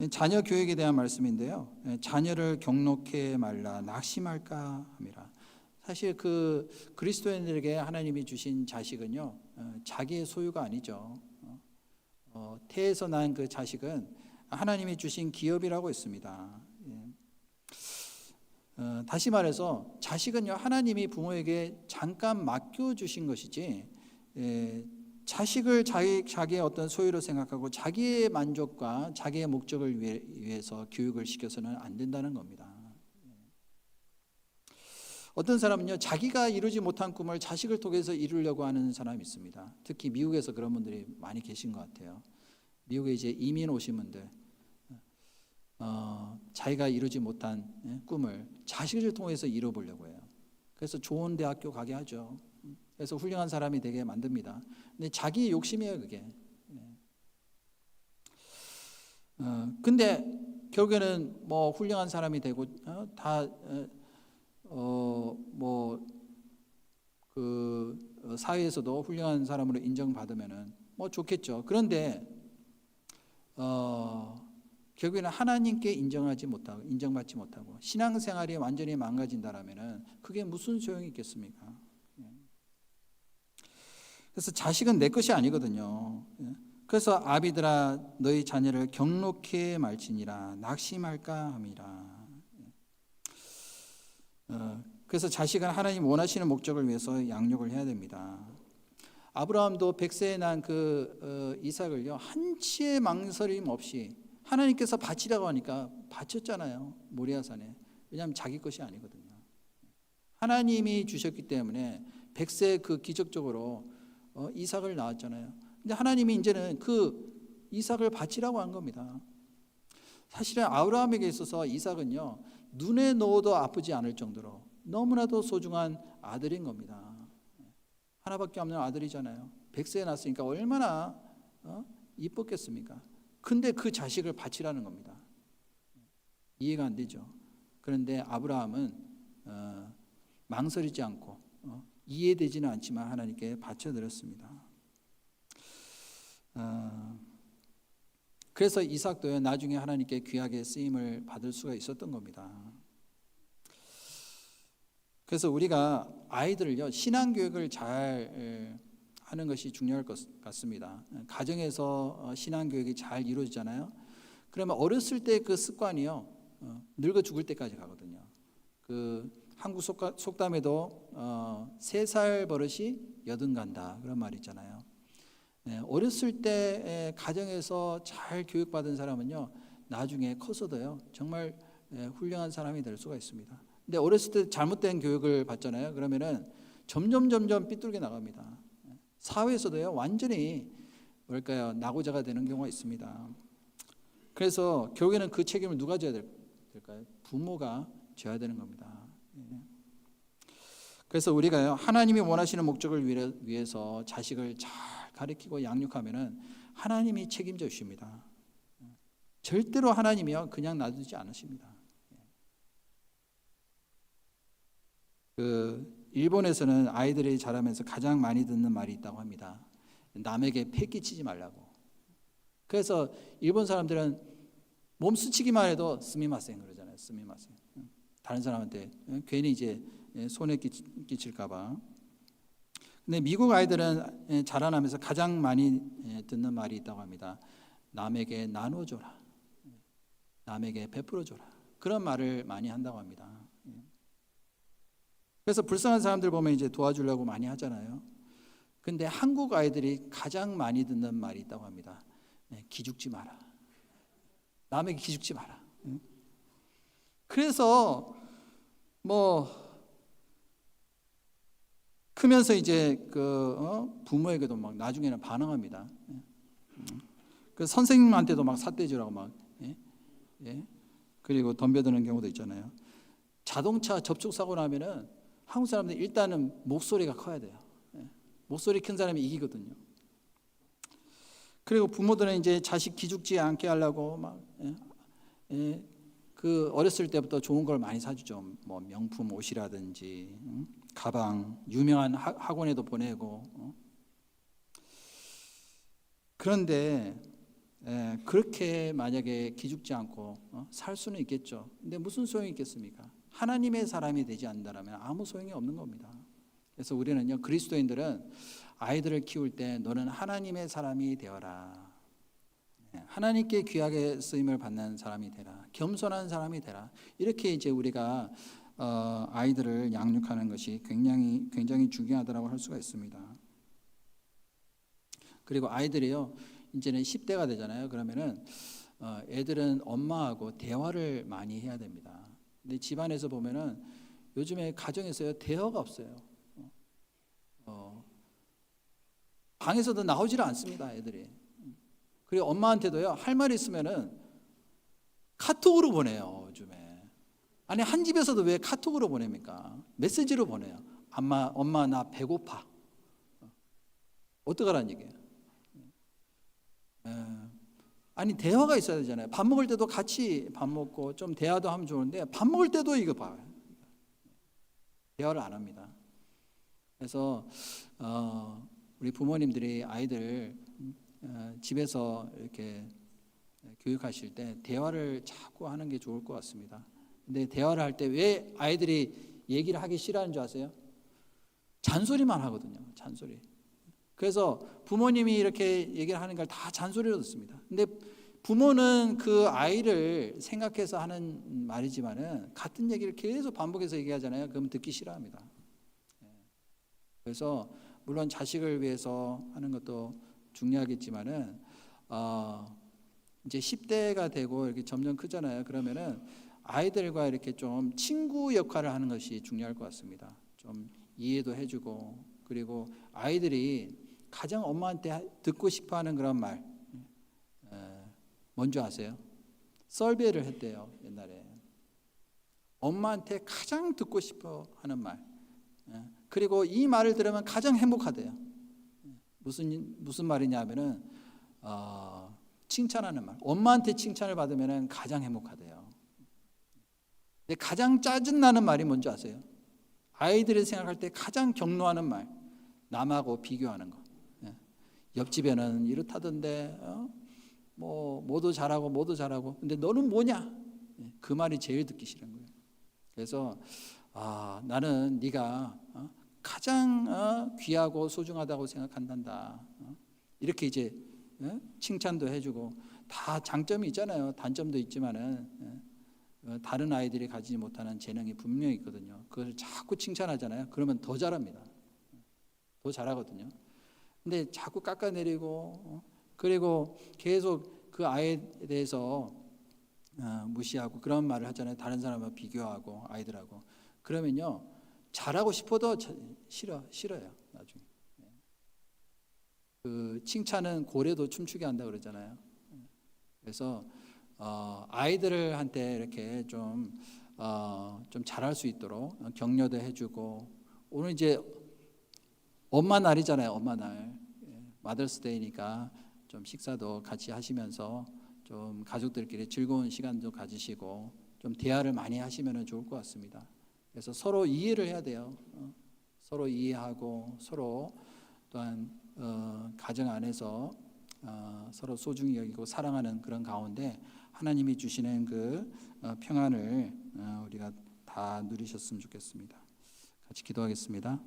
자녀 교육에 대한 말씀인데요. 자녀를 경록히 말라 낙심할까 함이라. 사실 그 그리스도인들에게 하나님이 주신 자식은요, 자기의 소유가 아니죠. 태에서 난 그 자식은 하나님이 주신 기업이라고 했습니다. 다시 말해서 자식은요, 하나님이 부모에게 잠깐 맡겨주신 것이지 자식을 자기의 어떤 소유로 생각하고 자기의 만족과 자기의 목적을 위해서 교육을 시켜서는 안 된다는 겁니다. 어떤 사람은요, 자기가 이루지 못한 꿈을 자식을 통해서 이루려고 하는 사람이 있습니다. 특히 미국에서 그런 분들이 많이 계신 것 같아요. 미국에 이제 이민 오신 분들, 자기가 이루지 못한 꿈을 자식을 통해서 이뤄보려고 해요. 그래서 좋은 대학교 가게 하죠. 그래서 훌륭한 사람이 되게 만듭니다. 근데 자기의 욕심이에요, 그게. 근데 결국에는 뭐 훌륭한 사람이 되고 그 사회에서도 훌륭한 사람으로 인정받으면은 뭐 좋겠죠. 그런데 결국에는 하나님께 인정받지 못하고 신앙생활이 완전히 망가진다라면은 그게 무슨 소용이 있겠습니까? 그래서 자식은 내 것이 아니거든요. 그래서 아비들아 너희 자녀를 경록히 말지니라 낙심할까 함이라. 그래서 자식은 하나님 원하시는 목적을 위해서 양육을 해야 됩니다. 아브라함도 100세에 난 그 이삭을요, 한치의 망설임 없이 하나님께서 바치라고 하니까 바쳤잖아요. 모리아산에. 왜냐하면 자기 것이 아니거든요. 하나님이 주셨기 때문에 100세 그 기적적으로 이삭을 낳았잖아요. 근데 하나님이 이제는 그 이삭을 바치라고 한 겁니다. 사실은 아브라함에게 있어서 이삭은요, 눈에 넣어도 아프지 않을 정도로 너무나도 소중한 아들인 겁니다. 하나밖에 없는 아들이잖아요. 100세에 낳았으니까 얼마나 이뻤겠습니까? 근데 그 자식을 바치라는 겁니다. 이해가 안 되죠. 그런데 아브라함은 망설이지 않고 이해되지는 않지만 하나님께 바쳐드렸습니다. 그래서 이삭도 나중에 하나님께 귀하게 쓰임을 받을 수가 있었던 겁니다. 그래서 우리가 아이들을요, 신앙교육을 잘 하는 것이 중요할 것 같습니다. 가정에서 신앙교육이 잘 이루어지잖아요. 그러면 어렸을 때 그 습관이요, 늙어 죽을 때까지 가거든요. 그 한국 속담에도 3살 버릇이 여든 간다, 그런 말이 있잖아요. 어렸을 때 가정에서 잘 교육받은 사람은요, 나중에 커서도요, 정말 훌륭한 사람이 될 수가 있습니다. 근데 어렸을 때 잘못된 교육을 받잖아요. 그러면은 점점 삐뚤게 나갑니다. 사회에서도요, 완전히 뭘까요, 낙오자가 되는 경우가 있습니다. 그래서 결국에는 그 책임을 누가 져야 될까요? 부모가 져야 되는 겁니다. 그래서 우리가요, 하나님이 원하시는 목적을 위해서 자식을 잘 가르치고 양육하면은 하나님이 책임져 주십니다. 절대로 하나님이요, 그냥 놔두지 않으십니다. 일본에서는 아이들이 자라면서 가장 많이 듣는 말이 있다고 합니다. 남에게 패 끼치지 말라고. 그래서 일본 사람들은 몸 스치기만 해도 스미마센 그러잖아요. 스미마센. 다른 사람한테 괜히 이제 손에 끼칠까 봐. 근데 미국 아이들은 자라나면서 가장 많이 듣는 말이 있다고 합니다. 남에게 나눠줘라. 남에게 베풀어줘라. 그런 말을 많이 한다고 합니다. 그래서 불쌍한 사람들 보면 이제 도와주려고 많이 하잖아요. 근데 한국 아이들이 가장 많이 듣는 말이 있다고 합니다. 기죽지 마라. 남에게 기죽지 마라. 그래서 크면서 이제 부모에게도 막 나중에는 반항합니다. 그 선생님한테도 막 삿대질하고 막 그리고 덤벼드는 경우도 있잖아요. 자동차 접촉 사고 나면은 한국 사람들 일단은 목소리가 커야 돼요. 목소리 큰 사람이 이기거든요. 그리고 부모들은 이제 자식 기죽지 않게 하려고 막 그 어렸을 때부터 좋은 걸 많이 사주죠. 뭐 명품 옷이라든지 가방, 유명한 학원에도 보내고. 그런데 그렇게 만약에 기죽지 않고 살 수는 있겠죠. 근데 무슨 소용이 있겠습니까? 하나님의 사람이 되지 않는다면 아무 소용이 없는 겁니다. 그래서 우리는요, 그리스도인들은 아이들을 키울 때 너는 하나님의 사람이 되어라. 하나님께 귀하게 쓰임을 받는 사람이 되라. 겸손한 사람이 되라. 이렇게 이제 우리가 아이들을 양육하는 것이 굉장히 중요하다고 할 수가 있습니다. 그리고 아이들이요, 이제는 10대가 되잖아요. 그러면은 애들은 엄마하고 대화를 많이 해야 됩니다. 근데 집안에서 보면은 요즘에 가정에서요, 대화가 없어요. 방에서도 나오지를 않습니다, 애들이. 그리고 엄마한테도요, 할 말 있으면은 카톡으로 보내요, 요즘에. 아니, 한 집에서도 왜 카톡으로 보냅니까? 메시지로 보내요. 엄마 나 배고파. 어떡하라는 얘기예요? 아니, 대화가 있어야 되잖아요. 밥 먹을 때도 같이 밥 먹고 좀 대화도 하면 좋은데 밥 먹을 때도 이거 봐요. 대화를 안 합니다. 그래서 우리 부모님들이 아이들 집에서 이렇게 교육하실 때 대화를 자꾸 하는 게 좋을 것 같습니다. 근데 대화를 할 때 왜 아이들이 얘기를 하기 싫어하는 줄 아세요? 잔소리만 하거든요. 잔소리. 그래서 부모님이 이렇게 얘기를 하는 걸 다 잔소리로 듣습니다. 근데 부모는 그 아이를 생각해서 하는 말이지만은 같은 얘기를 계속 반복해서 얘기하잖아요. 그럼 듣기 싫어합니다. 그래서 물론 자식을 위해서 하는 것도 중요하겠지만은 이제 10대가 되고 이렇게 점점 크잖아요. 그러면은 아이들과 이렇게 좀 친구 역할을 하는 것이 중요할 것 같습니다. 좀 이해도 해주고, 그리고 아이들이 가장 엄마한테 듣고 싶어하는 그런 말 뭔지 아세요? 설베를 했대요, 옛날에. 엄마한테 가장 듣고 싶어하는 말. 그리고 이 말을 들으면 가장 행복하대요. 무슨 말이냐면은 칭찬하는 말. 엄마한테 칭찬을 받으면 가장 행복하대요. 근데 가장 짜증나는 말이 뭔지 아세요? 아이들이 생각할 때 가장 경노하는 말. 남하고 비교하는 거. 옆집에는 이렇다던데, 모두 잘하고, 근데 너는 뭐냐? 그 말이 제일 듣기 싫은 거예요. 그래서 나는 네가 가장 귀하고 소중하다고 생각한단다. 이렇게 이제 칭찬도 해주고, 다 장점이 있잖아요. 단점도 있지만은 다른 아이들이 가지지 못하는 재능이 분명히 있거든요. 그걸 자꾸 칭찬하잖아요. 그러면 더 잘합니다. 더 잘하거든요. 근데 자꾸 깎아내리고 그리고 계속 그 아이에 대해서 무시하고 그런 말을 하잖아요. 다른 사람하고 비교하고 아이들하고. 그러면요, 잘하고 싶어도 싫어요. 나중에. 그 칭찬은 고래도 춤추게 한다 그러잖아요. 그래서 아이들한테 이렇게 좀 잘할 수 있도록 격려도 해주고, 오늘 이제 엄마 날이잖아요. 엄마 날. 마더스데이니까 좀 식사도 같이 하시면서 좀 가족들끼리 즐거운 시간도 가지시고 좀 대화를 많이 하시면 좋을 것 같습니다. 그래서 서로 이해를 해야 돼요. 서로 이해하고 서로 또한 가정 안에서 서로 소중히 여기고 사랑하는 그런 가운데 하나님이 주시는 그 평안을 우리가 다 누리셨으면 좋겠습니다. 같이 기도하겠습니다.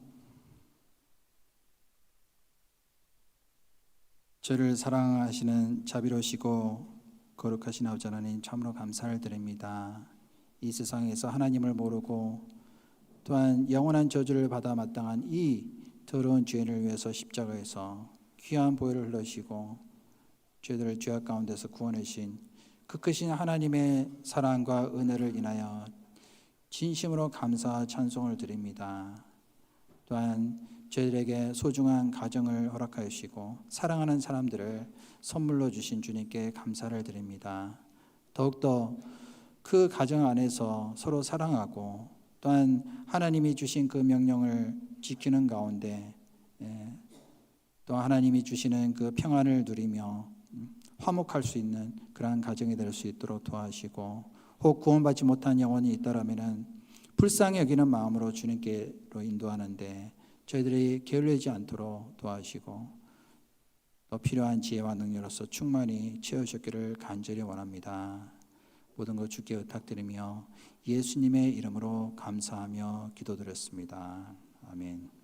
저를 사랑하시는 자비로우시고 거룩하신 아버지 하나님, 참으로 감사를 드립니다. 이 세상에서 하나님을 모르고 또한 영원한 저주를 받아 마땅한 이 더러운 죄인을 위해서 십자가에서 귀한 보혈을 흘리시고 죄들을 죄악 가운데서 구원하신 그 크신 하나님의 사랑과 은혜를 인하여 진심으로 감사 찬송을 드립니다. 또한 저희들에게 소중한 가정을 허락하여 주시고 사랑하는 사람들을 선물로 주신 주님께 감사를 드립니다. 더욱더 그 가정 안에서 서로 사랑하고 또한 하나님이 주신 그 명령을 지키는 가운데 또 하나님이 주시는 그 평안을 누리며 화목할 수 있는 그러한 가정이 될 수 있도록 도와주시고, 혹 구원받지 못한 영혼이 있다라면 불쌍히 여기는 마음으로 주님께로 인도하는데 저희들이 게을리지 않도록 도와주시고 또 필요한 지혜와 능력으로서 충만히 채우셨기를 간절히 원합니다. 모든 것 주께 부탁드리며 예수님의 이름으로 감사하며 기도드렸습니다. 아멘.